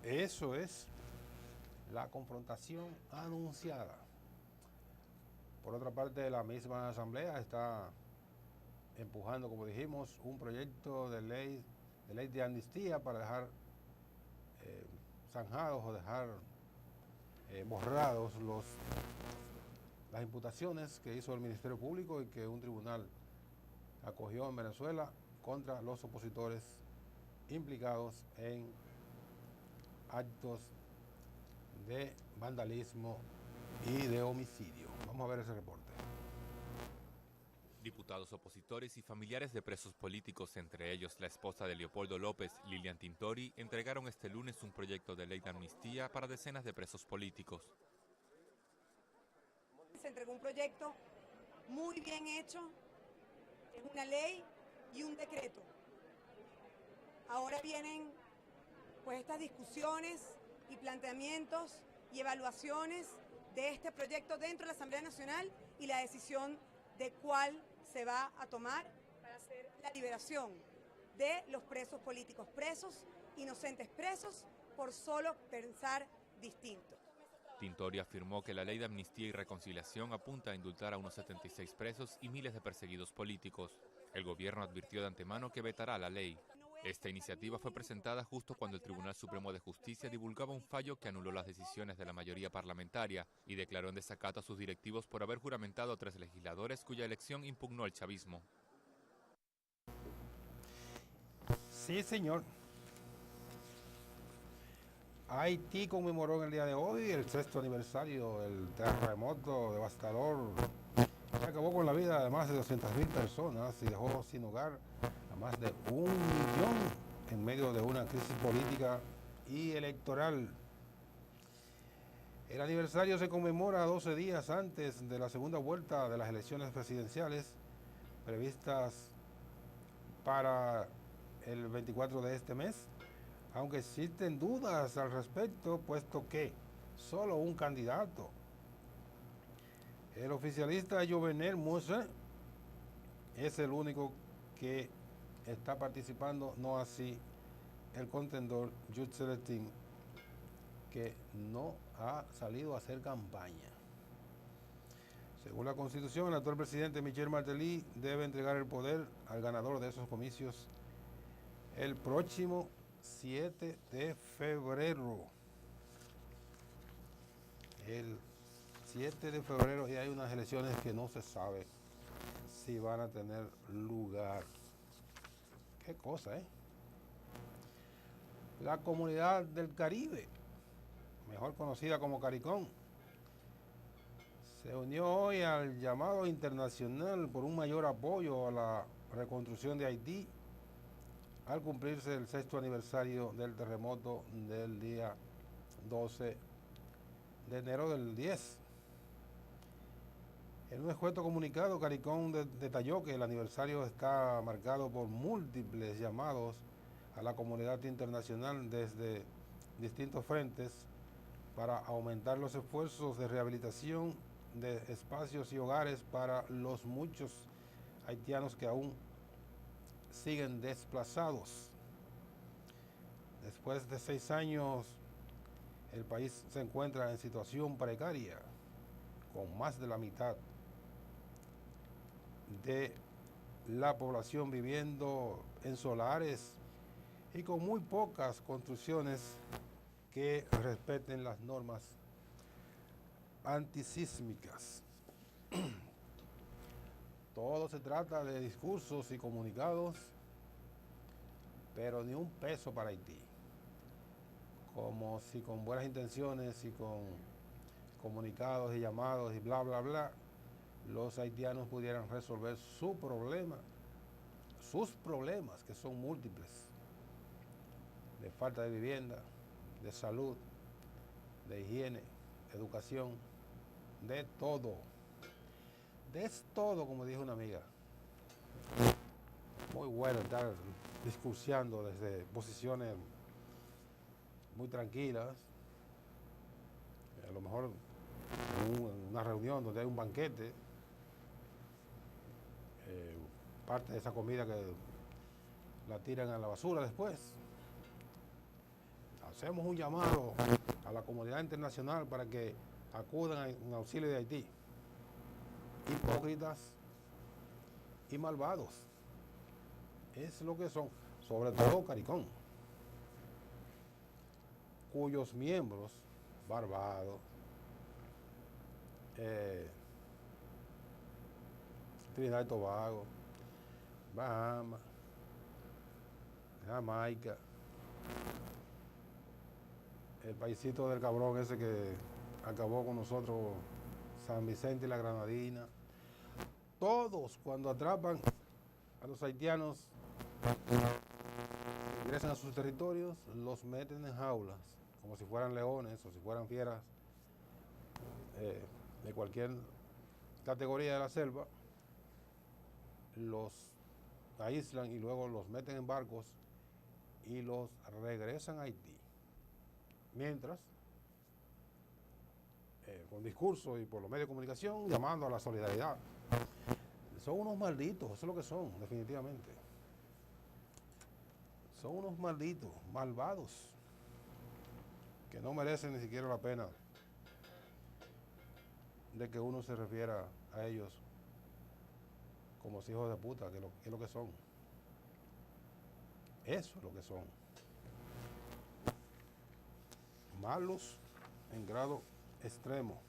[SPEAKER 2] Eso es la confrontación anunciada. Por otra parte, la misma Asamblea está empujando, como dijimos, un proyecto de ley de amnistía para dejar zanjados o dejar borrados las imputaciones que hizo el Ministerio Público y que un tribunal acogió en Venezuela contra los opositores implicados en actos de vandalismo y de homicidio. Vamos a ver ese reporte.
[SPEAKER 21] Diputados opositores y familiares de presos políticos, entre ellos la esposa de Leopoldo López, Lilian Tintori, entregaron este lunes un proyecto de ley de amnistía para decenas de presos políticos.
[SPEAKER 22] Se entregó un proyecto muy bien hecho, es una ley y un decreto. Ahora vienen pues estas discusiones y planteamientos y evaluaciones de este proyecto dentro de la Asamblea Nacional y la decisión de cuál se va a tomar para hacer la liberación de los presos políticos, presos inocentes, presos por solo pensar distinto.
[SPEAKER 21] Tintori afirmó que la ley de amnistía y reconciliación apunta a indultar a unos 76 presos y miles de perseguidos políticos. El gobierno advirtió de antemano que vetará la ley. Esta iniciativa fue presentada justo cuando el Tribunal Supremo de Justicia divulgaba un fallo que anuló las decisiones de la mayoría parlamentaria y declaró en desacato a sus directivos por haber juramentado a 3 legisladores cuya elección impugnó el chavismo.
[SPEAKER 2] Sí, señor. Haití conmemoró en el día de hoy el 6º aniversario del terremoto devastador que acabó con la vida de más de 200.000 personas y dejó sin hogar a más de 1 millón en medio de una crisis política y electoral. El aniversario se conmemora 12 días antes de la segunda vuelta de las elecciones presidenciales previstas para el 24 de este mes, aunque existen dudas al respecto, puesto que solo un candidato, el oficialista Jovenel Moïse, es el único que está participando, no así el contendor Jude Celestin, que no ha salido a hacer campaña. Según la Constitución, el actual presidente Michel Martelly debe entregar el poder al ganador de esos comicios el próximo 7 de febrero. El 7 de febrero y hay unas elecciones que no se sabe si van a tener lugar. Qué cosa, ¿eh? La Comunidad del Caribe, mejor conocida como CARICOM, se unió hoy al llamado internacional por un mayor apoyo a la reconstrucción de Haití al cumplirse el 6º aniversario del terremoto del día 12 de enero del 10. En un escueto comunicado, CARICOM detalló que el aniversario está marcado por múltiples llamados a la comunidad internacional desde distintos frentes para aumentar los esfuerzos de rehabilitación de espacios y hogares para los muchos haitianos que aún siguen desplazados. Después de 6 años, el país se encuentra en situación precaria, con más de la mitad de la población viviendo en solares y con muy pocas construcciones que respeten las normas antisísmicas. Todo se trata de discursos y comunicados, pero ni un peso para Haití. Como si con buenas intenciones y con comunicados y llamados y bla, bla, bla, los haitianos pudieran resolver su problema, sus problemas, que son múltiples, de falta de vivienda, de salud, de higiene, de educación, de todo. De todo, como dijo una amiga. Muy bueno estar discursiando desde posiciones muy tranquilas. A lo mejor en una reunión donde hay un banquete, parte de esa comida que la tiran a la basura después. Hacemos un llamado a la comunidad internacional para que acudan en auxilio de Haití. Hipócritas y malvados. Es lo que son, sobre todo CARICOM, cuyos miembros, Barbados, Trinidad y Tobago, Bahamas, Jamaica, el paisito del cabrón ese que acabó con nosotros, San Vicente y la Granadina, todos cuando atrapan a los haitianos, ingresan a sus territorios, los meten en jaulas, como si fueran leones o si fueran fieras de cualquier categoría de la selva, los aíslan y luego los meten en barcos y los regresan a Haití. Mientras, con discursos y por los medios de comunicación, llamando a la solidaridad. Son unos malditos, eso es lo que son, definitivamente. Son unos malditos, malvados, que no merecen ni siquiera la pena de que uno se refiera a ellos como hijos de puta, que es lo que son. Eso es lo que son. Malos en grado extremo.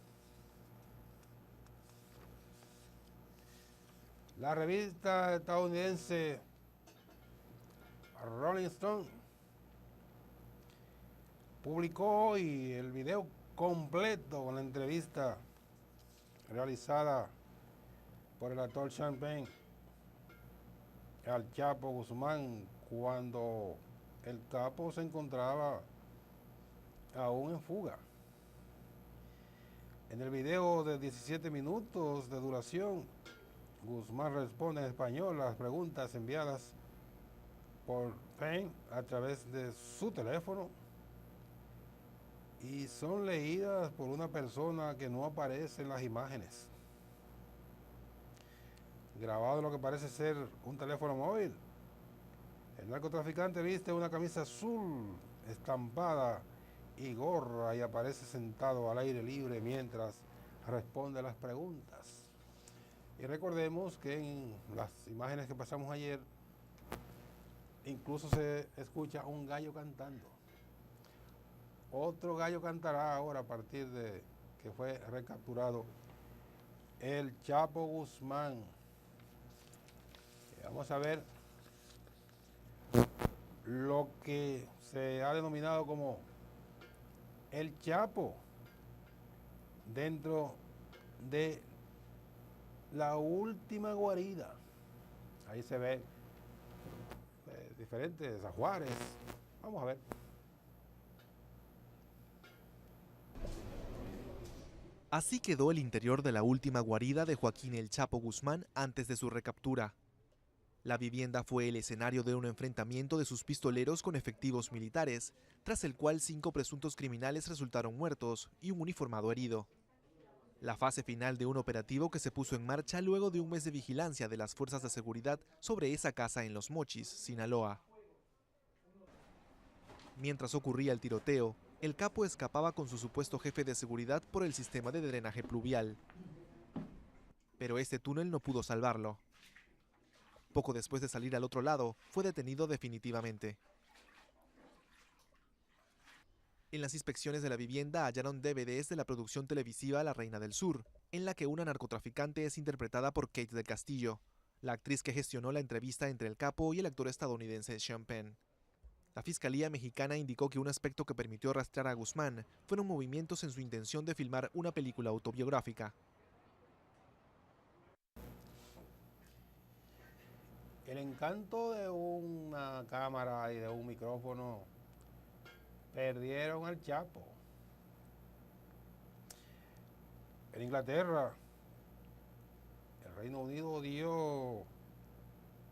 [SPEAKER 2] La revista estadounidense Rolling Stone publicó hoy el video completo con la entrevista realizada por el actor Sean Penn al Chapo Guzmán cuando el capo se encontraba aún en fuga. En el video de 17 minutos de duración, Guzmán responde en español a las preguntas enviadas por Penn a través de su teléfono y son leídas por una persona que no aparece en las imágenes. Grabado en lo que parece ser un teléfono móvil, el narcotraficante viste una camisa azul estampada y gorra y aparece sentado al aire libre mientras responde a las preguntas. Y recordemos que en las imágenes que pasamos ayer incluso se escucha un gallo cantando. Otro gallo cantará ahora a partir de que fue recapturado el Chapo Guzmán. Vamos a ver lo que se ha denominado como el Chapo dentro de la última guarida. Ahí se ve diferentes ajuares. Vamos a ver.
[SPEAKER 1] Así quedó el interior de la última guarida de Joaquín El Chapo Guzmán antes de su recaptura. La vivienda fue el escenario de un enfrentamiento de sus pistoleros con efectivos militares, tras el cual 5 presuntos criminales resultaron muertos y un uniformado herido. La fase final de un operativo que se puso en marcha luego de un mes de vigilancia de las fuerzas de seguridad sobre esa casa en Los Mochis, Sinaloa. Mientras ocurría el tiroteo, el capo escapaba con su supuesto jefe de seguridad por el sistema de drenaje pluvial. Pero este túnel no pudo salvarlo. Poco después de salir al otro lado, fue detenido definitivamente. En las inspecciones de la vivienda hallaron DVDs de la producción televisiva La Reina del Sur, en la que una narcotraficante es interpretada por Kate del Castillo, la actriz que gestionó la entrevista entre el capo y el actor estadounidense Sean Penn. La Fiscalía Mexicana indicó que un aspecto que permitió rastrear a Guzmán fueron movimientos en su intención de filmar una película autobiográfica.
[SPEAKER 2] El encanto de una cámara y de un micrófono perdieron al Chapo. En Inglaterra, el Reino Unido dio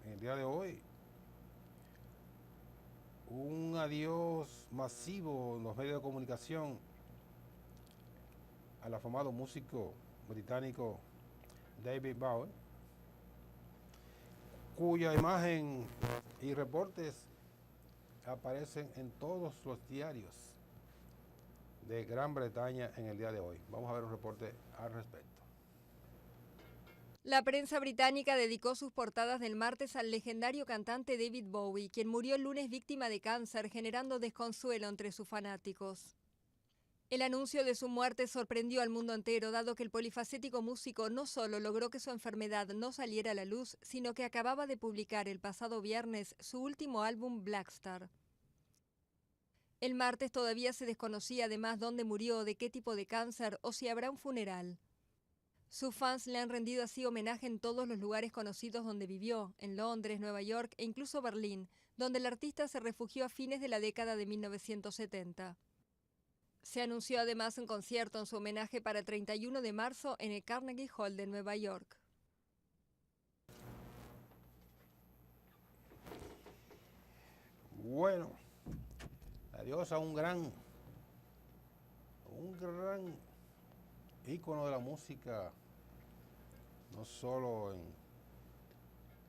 [SPEAKER 2] en el día de hoy un adiós masivo en los medios de comunicación al afamado músico británico David Bowie, cuya imagen y reportes aparecen en todos los diarios de Gran Bretaña en el día de hoy. Vamos a ver un reporte al respecto.
[SPEAKER 3] La prensa británica dedicó sus portadas del martes al legendario cantante David Bowie, quien murió el lunes víctima de cáncer, generando desconsuelo entre sus fanáticos. El anuncio de su muerte sorprendió al mundo entero, dado que el polifacético músico no solo logró que su enfermedad no saliera a la luz, sino que acababa de publicar el pasado viernes su último álbum Blackstar. El martes todavía se desconocía además dónde murió, de qué tipo de cáncer o si habrá un funeral. Sus fans le han rendido así homenaje en todos los lugares conocidos donde vivió, en Londres, Nueva York e incluso Berlín, donde el artista se refugió a fines de la década de 1970. Se anunció además un concierto en su homenaje para el 31 de marzo en el Carnegie Hall de Nueva York.
[SPEAKER 2] Bueno, adiós a un gran ícono de la música, no solo en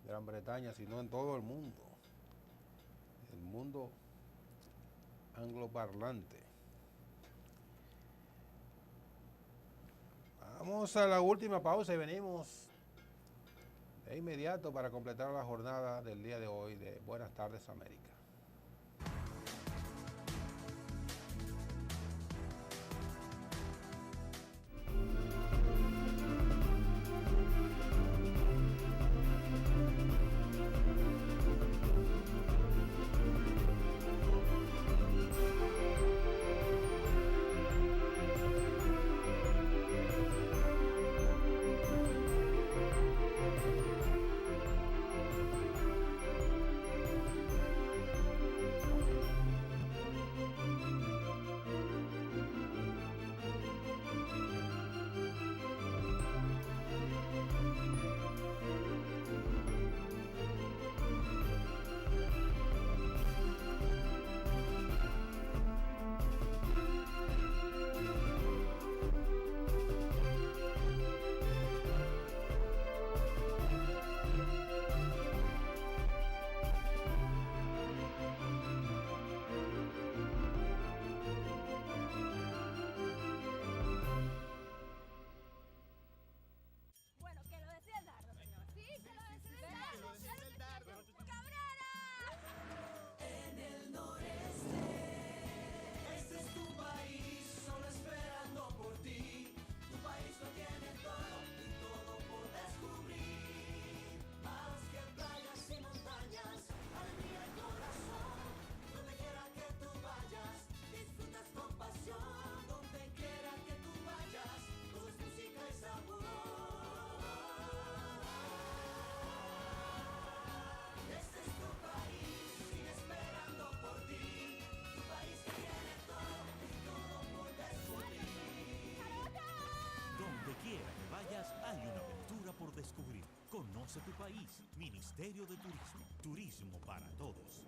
[SPEAKER 2] Gran Bretaña, sino en todo el mundo angloparlante. Vamos a la última pausa y venimos de inmediato para completar la jornada del día de hoy de Buenas Tardes América.
[SPEAKER 8] vayas, hay una aventura por descubrir. Conoce tu país. Ministerio de Turismo. Turismo para todos.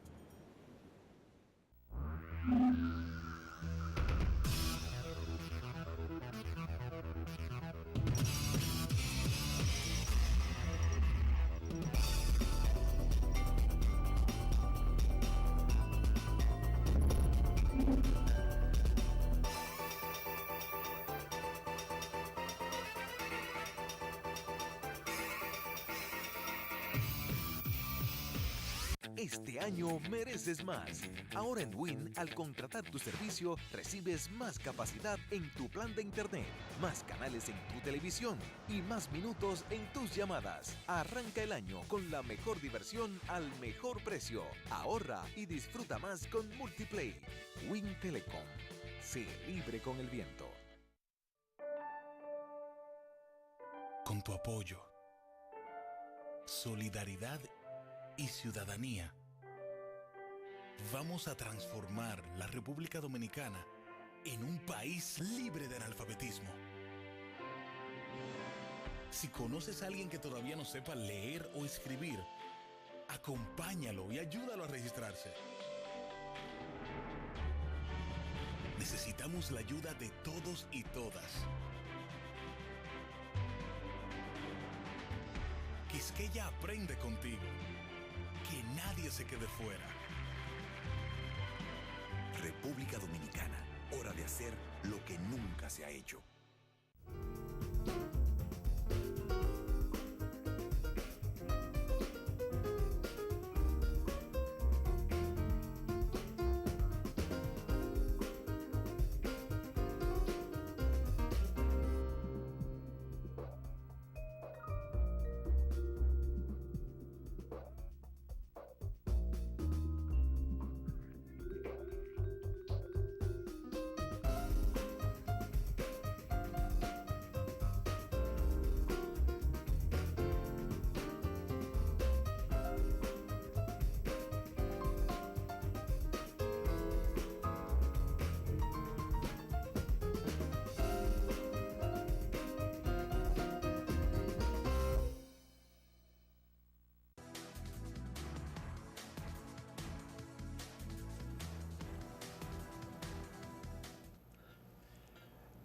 [SPEAKER 7] Este año mereces más. Ahora en Win, al contratar tu servicio, recibes más capacidad en tu plan de internet, más canales en tu televisión y más minutos en tus llamadas. Arranca el año con la mejor diversión al mejor precio. Ahorra y disfruta más con Multiplay. Win Telecom. Sé libre con el viento.
[SPEAKER 5] Con tu apoyo, solidaridad y ciudadanía, vamos a transformar la República Dominicana en un país libre de analfabetismo. Si conoces a alguien que todavía no sepa leer o escribir, acompáñalo y ayúdalo a registrarse. Necesitamos la ayuda de todos y todas. Quisqueya aprende contigo. Que nadie se quede fuera.
[SPEAKER 6] República Dominicana, hora de hacer lo que nunca se ha hecho.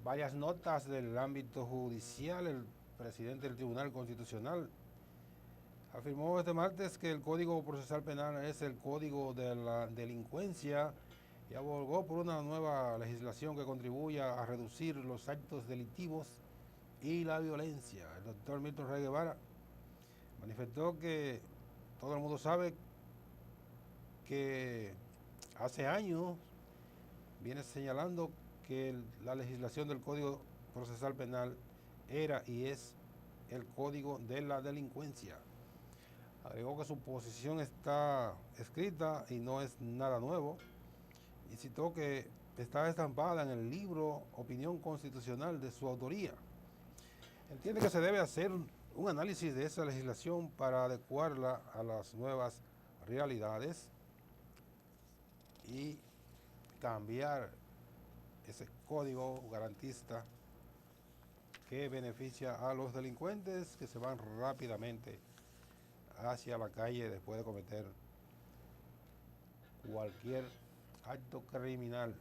[SPEAKER 2] Varias notas del ámbito judicial. El presidente del Tribunal Constitucional afirmó este martes que el Código Procesal Penal es el código de la delincuencia y abogó por una nueva legislación que contribuya a reducir los actos delictivos y la violencia. El doctor Milton Rey Guevara manifestó que todo el mundo sabe que hace años viene señalando que la legislación del Código Procesal Penal era y es el código de la delincuencia. Agregó que su posición está escrita y no es nada nuevo, y citó que está estampada en el libro Opinión Constitucional de su autoría. Entiende que se debe hacer un análisis de esa legislación para adecuarla a las nuevas realidades y cambiar ese código garantista que beneficia a los delincuentes que se van rápidamente hacia la calle después de cometer cualquier acto criminal.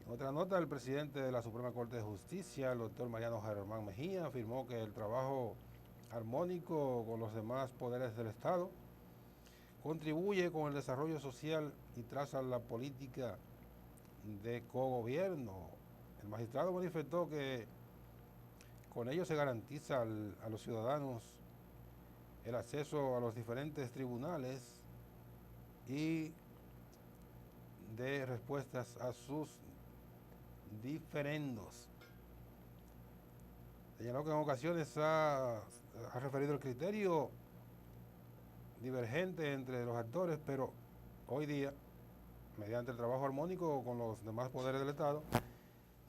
[SPEAKER 2] En otra nota, el presidente de la Suprema Corte de Justicia, el doctor Mariano Germán Mejía, afirmó que el trabajo armónico con los demás poderes del Estado contribuye con el desarrollo social y traza la política de cogobierno. El magistrado manifestó que con ello se garantiza a los ciudadanos el acceso a los diferentes tribunales y de respuestas a sus diferendos. Señaló que en ocasiones ha referido el criterio divergente entre los actores, pero hoy día, mediante el trabajo armónico con los demás poderes del Estado,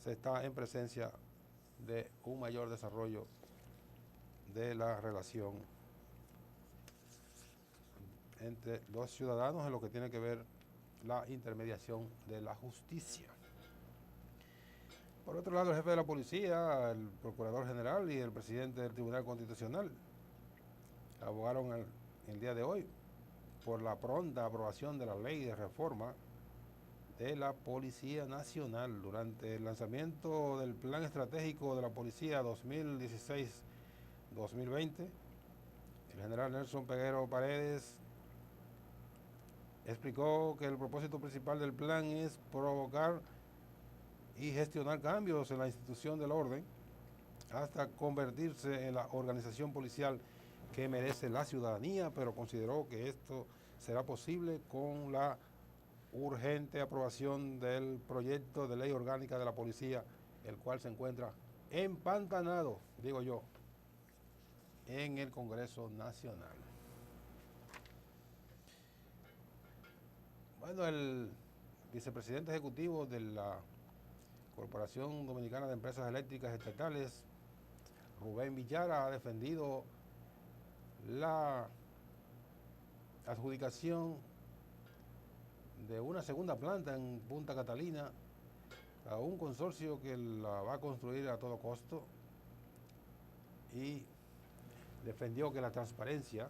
[SPEAKER 2] se está en presencia de un mayor desarrollo de la relación entre los ciudadanos en lo que tiene que ver la intermediación de la justicia. Por otro lado, el jefe de la policía, el procurador general y el presidente del Tribunal Constitucional abogaron el día de hoy por la pronta aprobación de la ley de reforma de la Policía Nacional. Durante el lanzamiento del Plan Estratégico de la Policía 2016-2020, el general Nelson Peguero Paredes explicó que el propósito principal del plan es provocar y gestionar cambios en la institución del orden hasta convertirse en la organización policial que merece la ciudadanía, pero consideró que esto será posible con la urgente aprobación del proyecto de ley orgánica de la policía, el cual se encuentra empantanado, digo yo, en el Congreso Nacional. Bueno, el vicepresidente ejecutivo de la Corporación Dominicana de Empresas Eléctricas Estatales, Rubén Villara, ha defendido la adjudicación de una segunda planta en Punta Catalina a un consorcio que la va a construir a todo costo, y defendió que la transparencia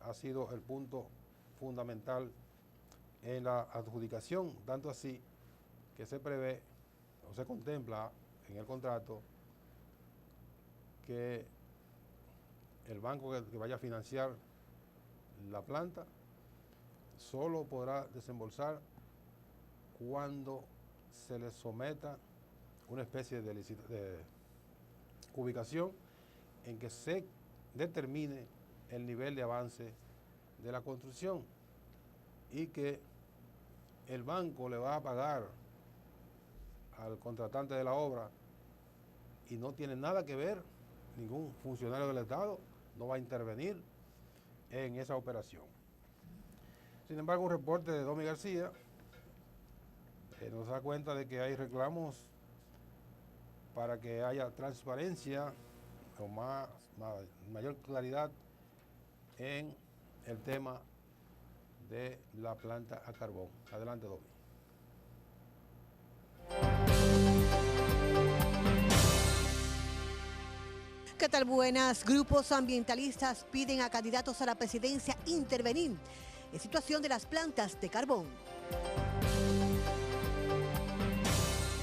[SPEAKER 2] ha sido el punto fundamental en la adjudicación, tanto así que se prevé o se contempla en el contrato que el banco que vaya a financiar la planta solo podrá desembolsar cuando se le someta una especie de ubicación en que se determine el nivel de avance de la construcción, y que el banco le va a pagar al contratante de la obra y no tiene nada que ver, ningún funcionario del Estado no va a intervenir en esa operación. Sin embargo, un reporte de Domi García nos da cuenta de que hay reclamos para que haya transparencia o mayor claridad en el tema de la planta a carbón. Adelante, Domi.
[SPEAKER 10] ¿Qué tal? Buenas. Grupos ambientalistas piden a candidatos a la presidencia intervenir en situación de las plantas de carbón.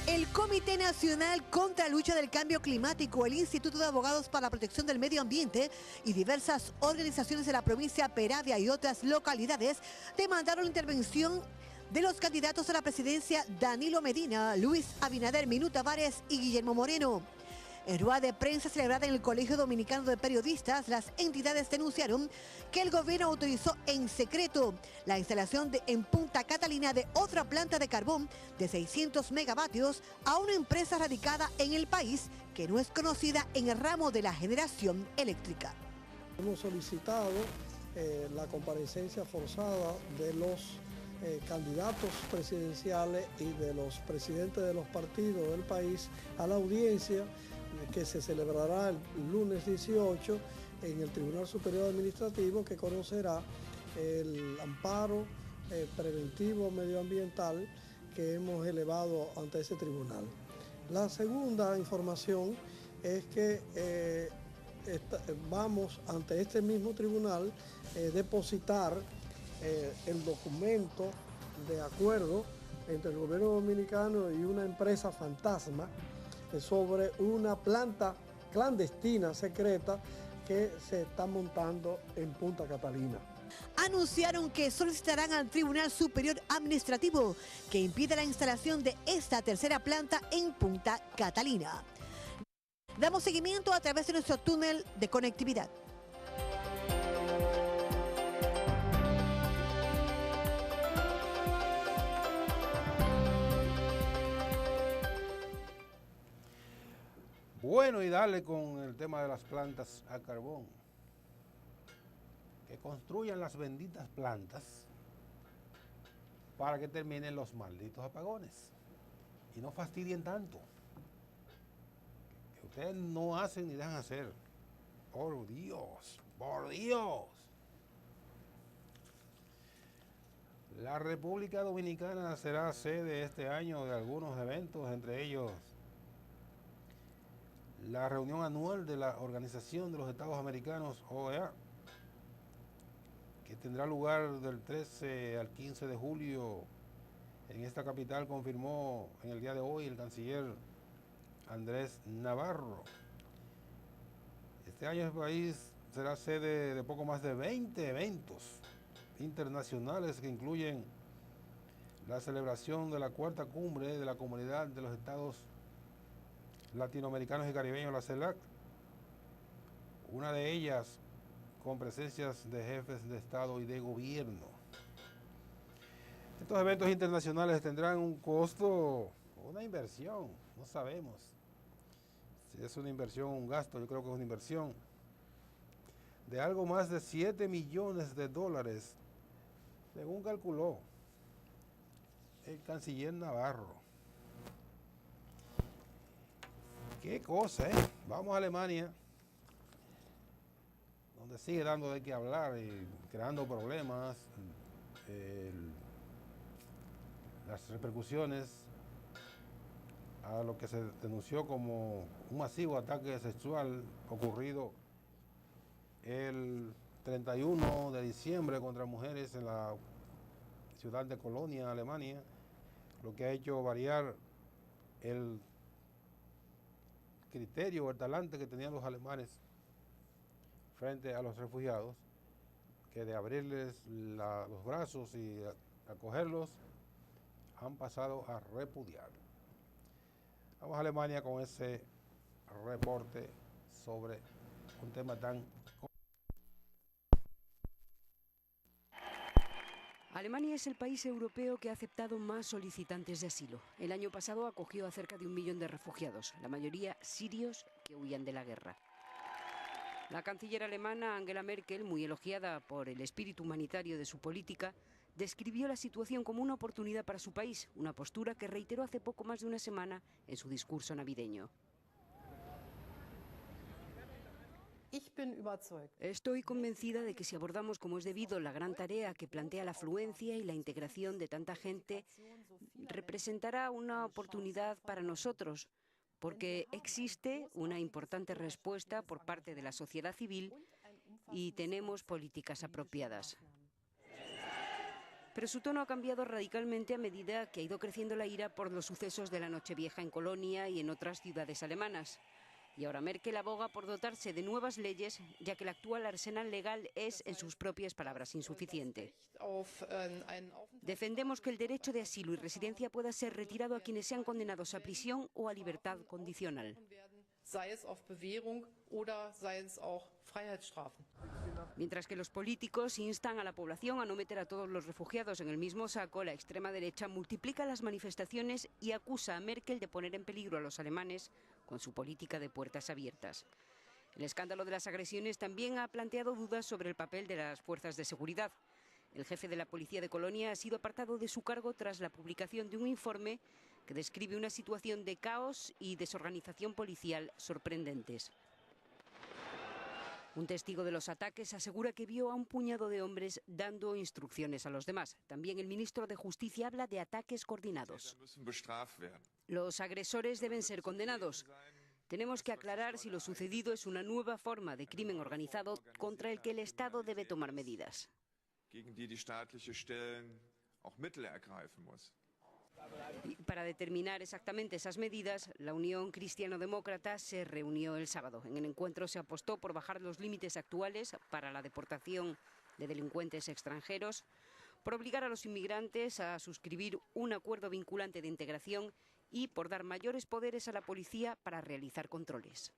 [SPEAKER 10] El Comité Nacional contra la Lucha del Cambio Climático, el Instituto de Abogados para la Protección del Medio Ambiente y diversas organizaciones de la provincia de Peravia y otras localidades demandaron la intervención de los candidatos a la presidencia Danilo Medina, Luis Abinader, Minú Tavares y Guillermo Moreno. En rueda de prensa celebrada en el Colegio Dominicano de Periodistas, las entidades denunciaron que el gobierno autorizó en secreto la instalación en Punta Catalina de otra planta de carbón de 600 megavatios a una empresa radicada en el país que no es conocida en el ramo de la generación eléctrica.
[SPEAKER 4] Hemos solicitado la comparecencia forzada de los candidatos presidenciales y de los presidentes de los partidos del país a la audiencia que se celebrará el lunes 18 en el Tribunal Superior Administrativo, que conocerá el amparo preventivo medioambiental que hemos elevado ante ese tribunal. La segunda información es que vamos ante este mismo tribunal depositar el documento de acuerdo entre el gobierno dominicano y una empresa fantasma sobre una planta clandestina secreta que se está montando en Punta Catalina.
[SPEAKER 10] Anunciaron que solicitarán al Tribunal Superior Administrativo que impida la instalación de esta tercera planta en Punta Catalina. Damos seguimiento a través de nuestro túnel de conectividad.
[SPEAKER 2] Bueno, y darle con el tema de las plantas a carbón. Que construyan las benditas plantas para que terminen los malditos apagones. Y no fastidien tanto. Que ustedes no hacen ni dejan hacer. Por Dios, por Dios. La República Dominicana será sede este año de algunos eventos, entre ellos la reunión anual de la Organización de los Estados Americanos, OEA, que tendrá lugar del 13 al 15 de julio en esta capital, confirmó en el día de hoy el canciller Andrés Navarro. Este año el país será sede de poco más de 20 eventos internacionales que incluyen la celebración de la cuarta cumbre de la Comunidad de los Estados Latinoamericanos y Caribeños, la CELAC, una de ellas con presencias de jefes de Estado y de Gobierno. Estos eventos internacionales tendrán un costo o una inversión, no sabemos si es una inversión o un gasto, yo creo que es una inversión, de algo más de $7 millones, según calculó el canciller Navarro. Qué cosa, ¿eh? Vamos a Alemania, donde sigue dando de qué hablar y creando problemas, las repercusiones a lo que se denunció como un masivo ataque sexual ocurrido el 31 de diciembre contra mujeres en la ciudad de Colonia, Alemania, lo que ha hecho variar el criterio o el talante que tenían los alemanes frente a los refugiados, que de abrirles los brazos y acogerlos, han pasado a repudiar. Vamos a Alemania con ese reporte sobre un tema tan...
[SPEAKER 9] Alemania es el país europeo que ha aceptado más solicitantes de asilo. El año pasado acogió a cerca de 1 millón de refugiados, la mayoría sirios que huían de la guerra. La canciller alemana Angela Merkel, muy elogiada por el espíritu humanitario de su política, describió la situación como una oportunidad para su país, una postura que reiteró hace poco más de una semana en su discurso navideño. Estoy convencida de que si abordamos como es debido la gran tarea que plantea la afluencia y la integración de tanta gente, representará una oportunidad para nosotros, porque existe una importante respuesta por parte de la sociedad civil y tenemos políticas apropiadas. Pero su tono ha cambiado radicalmente a medida que ha ido creciendo la ira por los sucesos de la Nochevieja en Colonia y en otras ciudades alemanas. Y ahora Merkel aboga por dotarse de nuevas leyes, ya que el actual arsenal legal es, en sus propias palabras, insuficiente. Defendemos que el derecho de asilo y residencia pueda ser retirado a quienes sean condenados a prisión o a libertad condicional. Mientras que los políticos instan a la población a no meter a todos los refugiados en el mismo saco, la extrema derecha multiplica las manifestaciones y acusa a Merkel de poner en peligro a los alemanes con su política de puertas abiertas. El escándalo de las agresiones también ha planteado dudas sobre el papel de las fuerzas de seguridad. El jefe de la policía de Colonia ha sido apartado de su cargo tras la publicación de un informe que describe una situación de caos y desorganización policial sorprendentes. Un testigo de los ataques asegura que vio a un puñado de hombres dando instrucciones a los demás. También el ministro de Justicia habla de ataques coordinados. Los agresores deben ser condenados. Tenemos que aclarar si lo sucedido es una nueva forma de crimen organizado contra el que el Estado debe tomar medidas. Y para determinar exactamente esas medidas, la Unión Cristiano-Demócrata se reunió el sábado. En el encuentro se apostó por bajar los límites actuales para la deportación de delincuentes extranjeros, por obligar a los inmigrantes a suscribir un acuerdo vinculante de integración y por dar mayores poderes a la policía para realizar controles.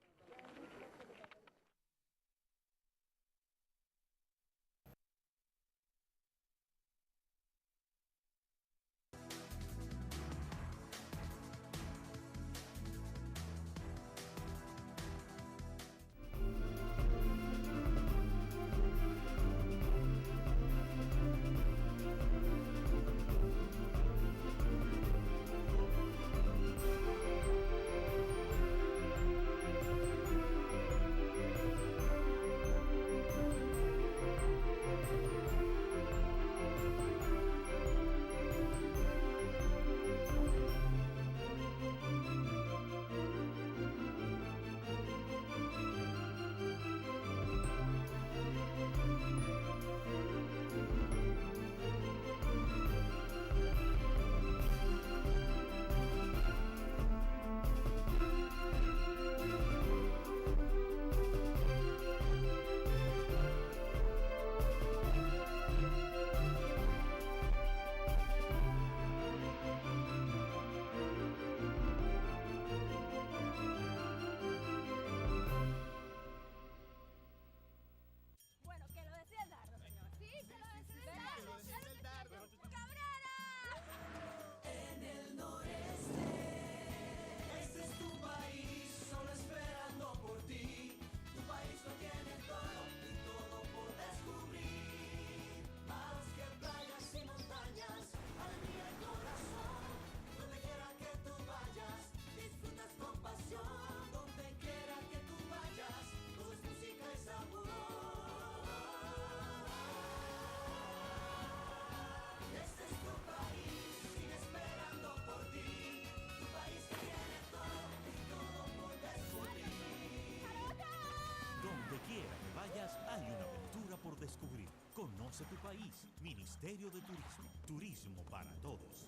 [SPEAKER 8] descubrir. Conoce tu país. Ministerio de Turismo. Turismo para todos.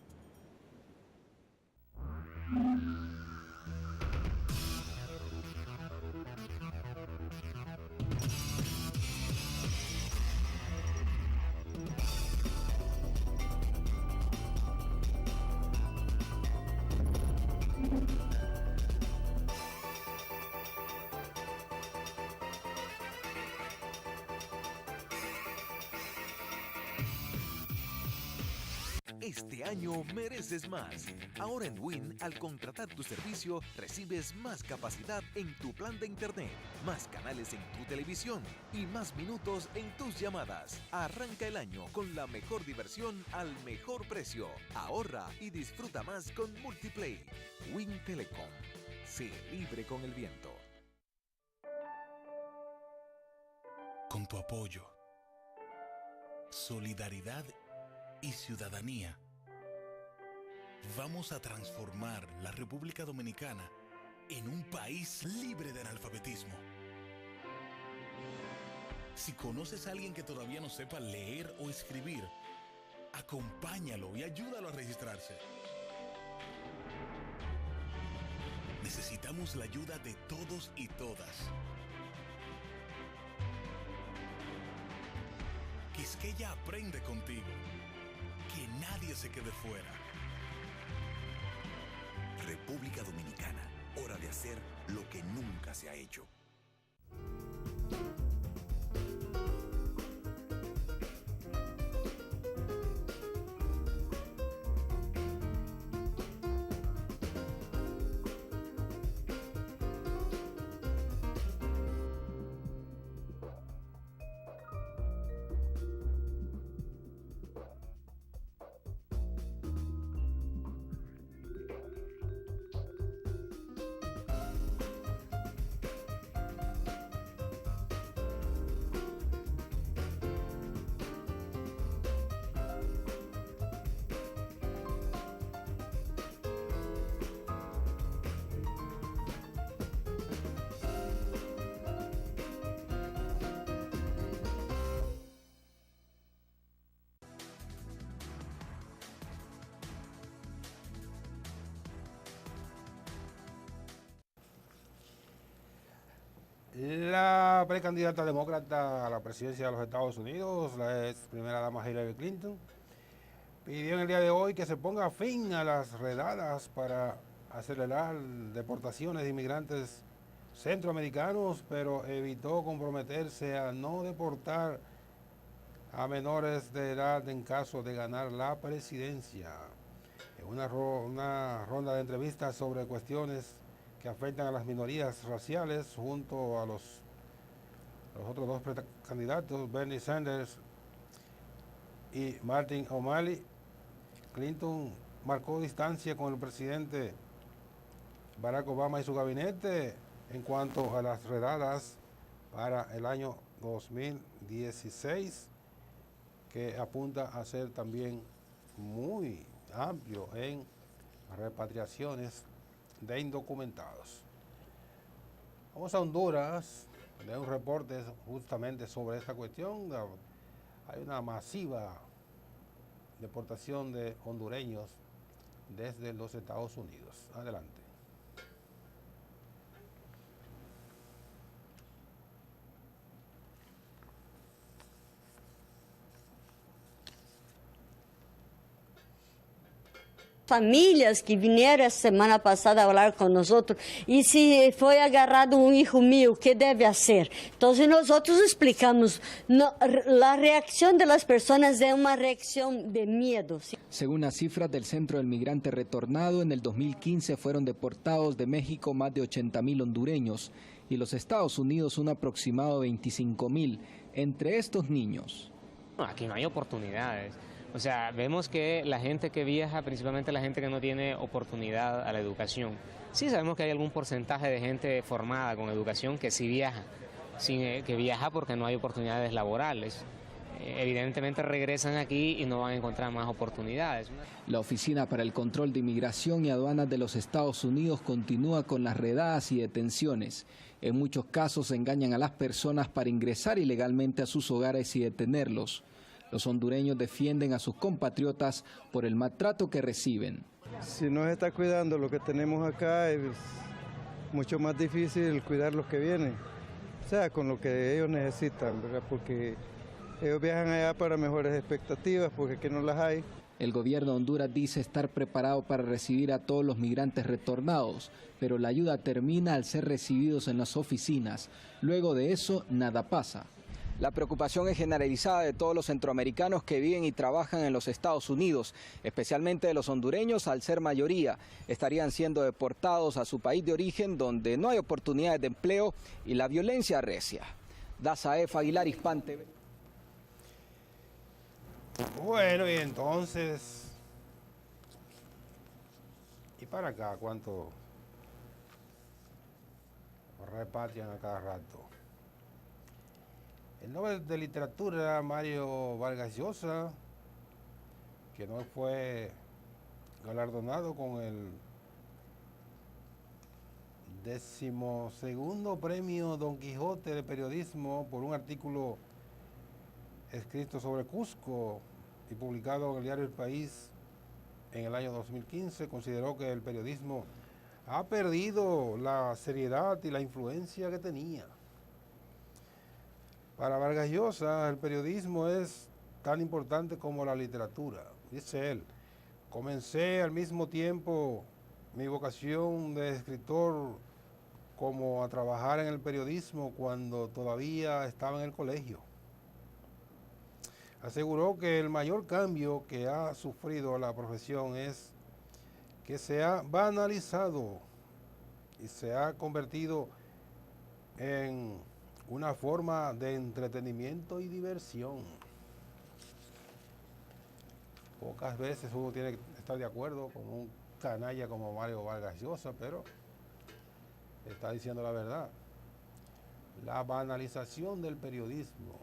[SPEAKER 7] Este año mereces más. Ahora en Win, al contratar tu servicio, recibes más capacidad en tu plan de internet, más canales en tu televisión y más minutos en tus llamadas. Arranca el año con la mejor diversión al mejor precio. Ahorra y disfruta más con Multiplay. Win Telecom. Sé libre con el viento.
[SPEAKER 5] Con tu apoyo, solidaridad y ciudadanía, vamos a transformar la República Dominicana en un país libre de analfabetismo. Si conoces a alguien que todavía no sepa leer o escribir, acompáñalo y ayúdalo a registrarse. Necesitamos la ayuda de todos y todas. Quisqueya aprende contigo. Que nadie se quede fuera.
[SPEAKER 6] República Dominicana, hora de hacer lo que nunca se ha hecho.
[SPEAKER 2] La precandidata demócrata a la presidencia de los Estados Unidos, la ex primera dama Hillary Clinton, pidió en el día de hoy que se ponga fin a las redadas para acelerar deportaciones de inmigrantes centroamericanos, pero evitó comprometerse a no deportar a menores de edad en caso de ganar la presidencia. En una ronda de entrevistas sobre cuestiones que afectan a las minorías raciales junto a los otros dos precandidatos, Bernie Sanders y Martin O'Malley, Clinton marcó distancia con el presidente Barack Obama y su gabinete en cuanto a las redadas para el año 2016, que apunta a ser también muy amplio en repatriaciones de indocumentados. Vamos a Honduras, de un reporte justamente sobre esta cuestión. Hay una masiva deportación de hondureños desde los Estados Unidos. Adelante.
[SPEAKER 11] Famílias que vieram a semana passada falar com nós outros, e se foi agarrado um hijo mío, o que deve ser? Então, nós outros explicamos, a reacção das pessoas é uma reacção de medo.
[SPEAKER 12] Según las cifras del Centro del Migrante Retornado, en el 2015 fueron deportados de México más de 80.000 hondureños y los Estados Unidos un aproximado de 25.000, entre estos niños.
[SPEAKER 23] Aquí no hay oportunidades. O sea, vemos que la gente que viaja, principalmente la gente que no tiene oportunidad a la educación. Sí sabemos que hay algún porcentaje de gente formada con educación que sí viaja, que viaja porque no hay oportunidades laborales. evidentemente regresan aquí y no van a encontrar más oportunidades.
[SPEAKER 12] La Oficina para el Control de Inmigración y Aduanas de los Estados Unidos continúa con las redadas y detenciones. En muchos casos engañan a las personas para ingresar ilegalmente a sus hogares y detenerlos. Los hondureños defienden a sus compatriotas por el maltrato que reciben.
[SPEAKER 13] Si no se está cuidando lo que tenemos acá, es mucho más difícil cuidar los que vienen. O sea, con lo que ellos necesitan, ¿verdad? Porque ellos viajan allá para mejores expectativas, porque aquí no las hay.
[SPEAKER 12] El gobierno de Honduras dice estar preparado para recibir a todos los migrantes retornados, pero la ayuda termina al ser recibidos en las oficinas. Luego de eso, nada pasa. La preocupación es generalizada de todos los centroamericanos que viven y trabajan en los Estados Unidos, especialmente de los hondureños, al ser mayoría. Estarían siendo deportados a su país de origen, donde no hay oportunidades de empleo y la violencia arrecia. Dazaef Aguilar, Hispan TV.
[SPEAKER 2] Bueno, y entonces, ¿y para acá cuánto repatrian a cada rato? El Nobel de Literatura, Mario Vargas Llosa, que no fue galardonado con el 12º premio Don Quijote de Periodismo por un artículo escrito sobre Cusco y publicado en el diario El País en el año 2015, consideró que el periodismo ha perdido la seriedad y la influencia que tenía. Para Vargas Llosa, el periodismo es tan importante como la literatura. Dice él, comencé al mismo tiempo mi vocación de escritor como a trabajar en el periodismo cuando todavía estaba en el colegio. Aseguró que el mayor cambio que ha sufrido la profesión es que se ha banalizado y se ha convertido en una forma de entretenimiento y diversión. Pocas veces uno tiene que estar de acuerdo con un canalla como Mario Vargas Llosa, pero está diciendo la verdad. La banalización del periodismo,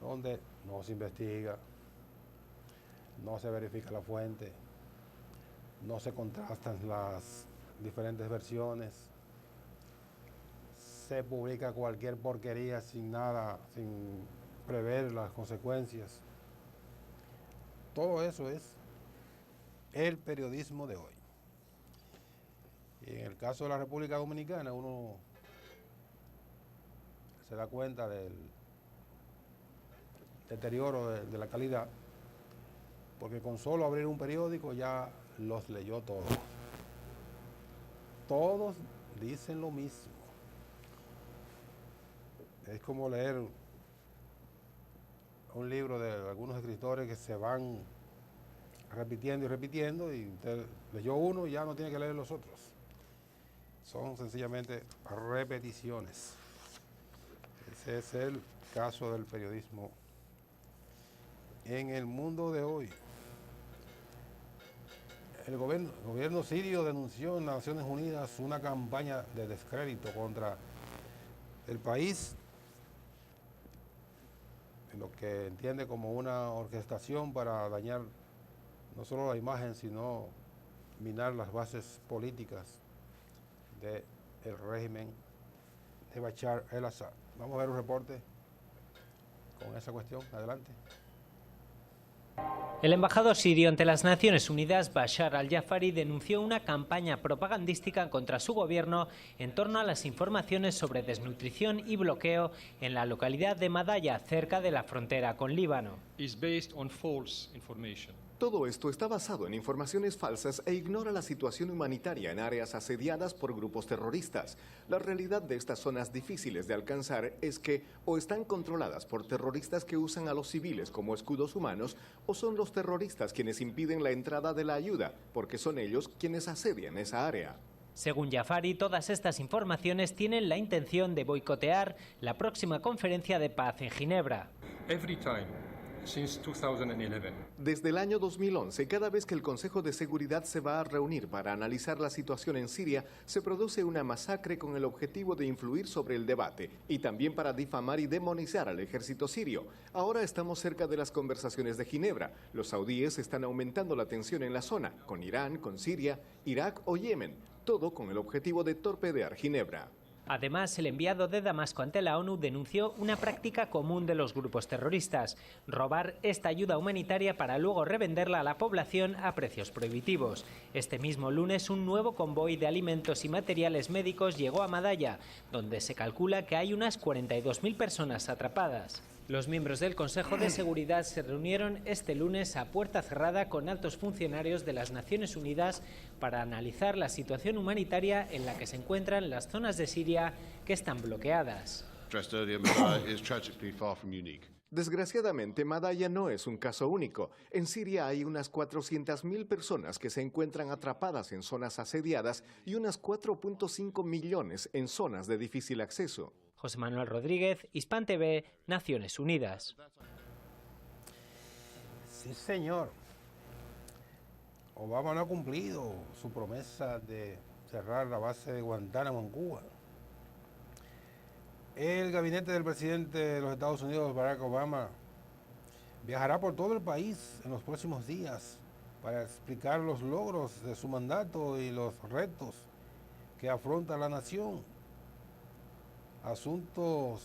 [SPEAKER 2] donde no se investiga, no se verifica la fuente, no se contrastan las diferentes versiones, se publica cualquier porquería sin nada, sin prever las consecuencias. Todo eso es el periodismo de hoy. Y en el caso de la República Dominicana, uno se da cuenta del deterioro de la calidad, porque con solo abrir un periódico ya los leyó todos. Todos dicen lo mismo. Es como leer un libro de algunos escritores que se van repitiendo y repitiendo, y usted leyó uno y ya no tiene que leer los otros. Son sencillamente repeticiones. Ese es el caso del periodismo en el mundo de hoy. El gobierno sirio denunció en Naciones Unidas una campaña de descrédito contra el país, en lo que entiende como una orquestación para dañar no solo la imagen, sino minar las bases políticas del régimen de Bashar el-Assad. Vamos a ver un reporte con esa cuestión. Adelante.
[SPEAKER 14] El embajador sirio ante las Naciones Unidas, Bashar al-Jafari, denunció una campaña propagandística contra su gobierno en torno a las informaciones sobre desnutrición y bloqueo en la localidad de Madaya, cerca de la frontera con Líbano.
[SPEAKER 16] Todo esto está basado en informaciones falsas e ignora la situación humanitaria en áreas asediadas por grupos terroristas. La realidad de estas zonas difíciles de alcanzar es que o están controladas por terroristas que usan a los civiles como escudos humanos, o son los terroristas quienes impiden la entrada de la ayuda, porque son ellos quienes asedian esa área.
[SPEAKER 14] Según Jafari, todas estas informaciones tienen la intención de boicotear la próxima conferencia de paz en Ginebra.
[SPEAKER 16] Desde el año 2011, cada vez que el Consejo de Seguridad se va a reunir para analizar la situación en Siria, se produce una masacre con el objetivo de influir sobre el debate y también para difamar y demonizar al ejército sirio. Ahora estamos cerca de las conversaciones de Ginebra. Los saudíes están aumentando la tensión en la zona, con Irán, con Siria, Irak o Yemen, todo con el objetivo de torpedear Ginebra.
[SPEAKER 14] Además, el enviado de Damasco ante la ONU denunció una práctica común de los grupos terroristas: robar esta ayuda humanitaria para luego revenderla a la población a precios prohibitivos. Este mismo lunes, un nuevo convoy de alimentos y materiales médicos llegó a Madaya, donde se calcula que hay unas 42.000 personas atrapadas. Los miembros del Consejo de Seguridad se reunieron este lunes a puerta cerrada con altos funcionarios de las Naciones Unidas para analizar la situación humanitaria en la que se encuentran las zonas de Siria que están bloqueadas.
[SPEAKER 16] Desgraciadamente, Madaya no es un caso único. En Siria hay unas 400.000 personas que se encuentran atrapadas en zonas asediadas y unas 4.5 millones en zonas de difícil acceso.
[SPEAKER 14] José Manuel Rodríguez, Hispan TV, Naciones Unidas.
[SPEAKER 2] Sí, señor. Obama no ha cumplido su promesa de cerrar la base de Guantánamo en Cuba. El gabinete del presidente de los Estados Unidos, Barack Obama, viajará por todo el país en los próximos días para explicar los logros de su mandato y los retos que afronta la nación. Asuntos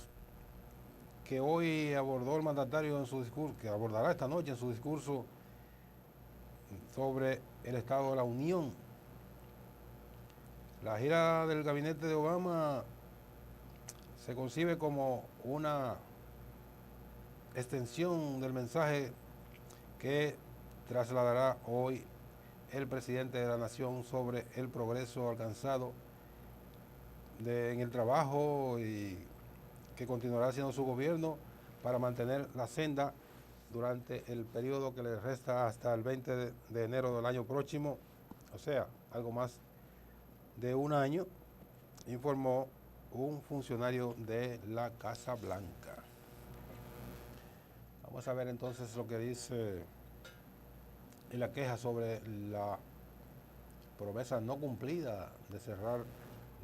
[SPEAKER 2] que hoy abordó el mandatario en su discurso, que abordará esta noche en su discurso sobre el Estado de la Unión. La gira del gabinete de Obama se concibe como una extensión del mensaje que trasladará hoy el presidente de la nación sobre el progreso alcanzado en el trabajo y que continuará haciendo su gobierno para mantener la senda durante el periodo que le resta hasta el 20 de enero del año próximo, o sea, algo más de un año, informó un funcionario de la Casa Blanca. Vamos a ver entonces lo que dice en la queja sobre la promesa no cumplida de cerrar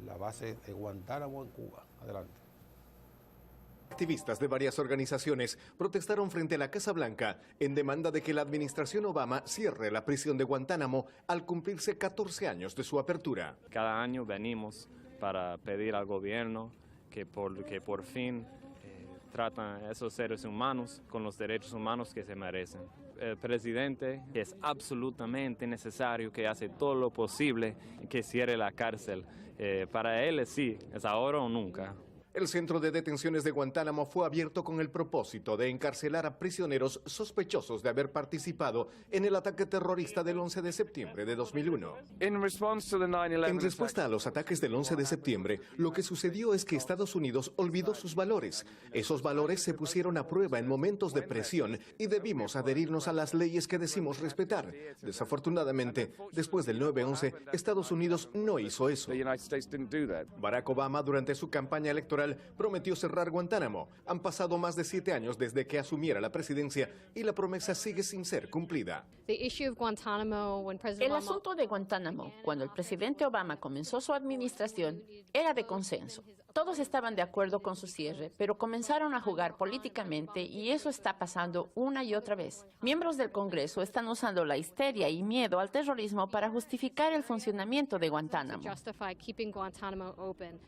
[SPEAKER 2] la base de Guantánamo en Cuba. Adelante.
[SPEAKER 16] Activistas de varias organizaciones protestaron frente a la Casa Blanca en demanda de que la administración Obama cierre la prisión de Guantánamo al cumplirse 14 años de su apertura.
[SPEAKER 15] Cada año venimos para pedir al gobierno que por fin tratan a esos seres humanos con los derechos humanos que se merecen. El presidente es absolutamente necesario que hace todo lo posible que cierre la cárcel. Para él sí, es ahora o nunca.
[SPEAKER 16] El centro de detenciones de Guantánamo fue abierto con el propósito de encarcelar a prisioneros sospechosos de haber participado en el ataque terrorista del 11 de septiembre de 2001. En respuesta a los ataques del 11 de septiembre, lo que sucedió es que Estados Unidos olvidó sus valores. Esos valores se pusieron a prueba en momentos de presión y debimos adherirnos a las leyes que decimos respetar. Desafortunadamente, después del 9/11, Estados Unidos no hizo eso. Barack Obama, durante su campaña electoral, prometió cerrar Guantánamo. Han pasado más de 7 años desde que asumiera la presidencia y la promesa sigue sin ser cumplida.
[SPEAKER 18] El asunto de Guantánamo, cuando el presidente Obama comenzó su administración, era de consenso. Todos estaban de acuerdo con su cierre, pero comenzaron a jugar políticamente y eso está pasando una y otra vez. Miembros del Congreso están usando la histeria y miedo al terrorismo para justificar el funcionamiento de Guantánamo.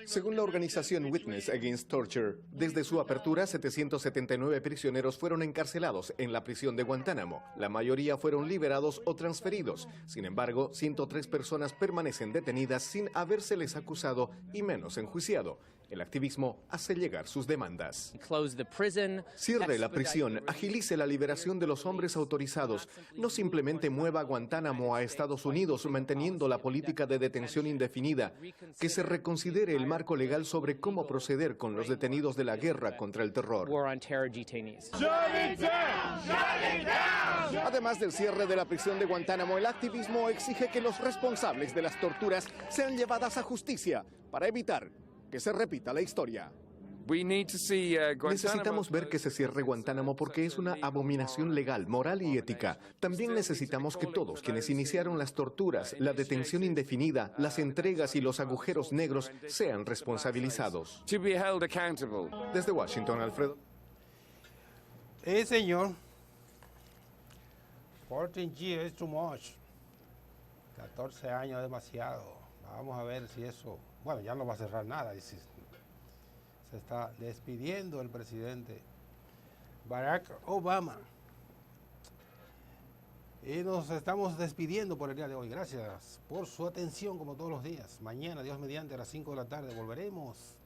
[SPEAKER 16] Según la organización Witness Against Torture, desde su apertura, 779 prisioneros fueron encarcelados en la prisión de Guantánamo. La mayoría fueron liberados o transferidos. Sin embargo, 103 personas permanecen detenidas sin habérseles acusado y menos enjuiciado. El activismo hace llegar sus demandas. Cierre la prisión, agilice la liberación de los hombres autorizados. No simplemente mueva Guantánamo a Estados Unidos manteniendo la política de detención indefinida. Que se reconsidere el marco legal sobre cómo proceder con los detenidos de la guerra contra el terror. Además del cierre de la prisión de Guantánamo, el activismo exige que los responsables de las torturas sean llevadas a justicia para evitar que se repita la historia. Necesitamos ver que se cierre Guantánamo porque es una abominación legal, moral y ética. También necesitamos que todos quienes iniciaron las torturas, la detención indefinida, las entregas y los agujeros negros sean responsabilizados. Desde Washington, Alfredo.
[SPEAKER 2] Señor. 14 years is too much. 14 años es demasiado. Vamos a ver si eso... Bueno, ya no va a cerrar nada. Se está despidiendo el presidente Barack Obama. Y nos estamos despidiendo por el día de hoy. Gracias por su atención como todos los días. Mañana, Dios mediante, a las 5 de la tarde volveremos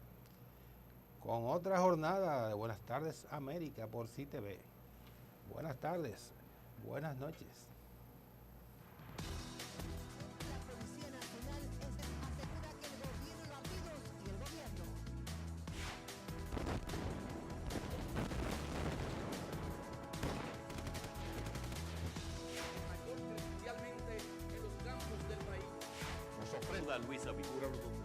[SPEAKER 2] con otra jornada de Buenas Tardes América por CTV. Buenas tardes, buenas noches.
[SPEAKER 17] Luisa Vigura.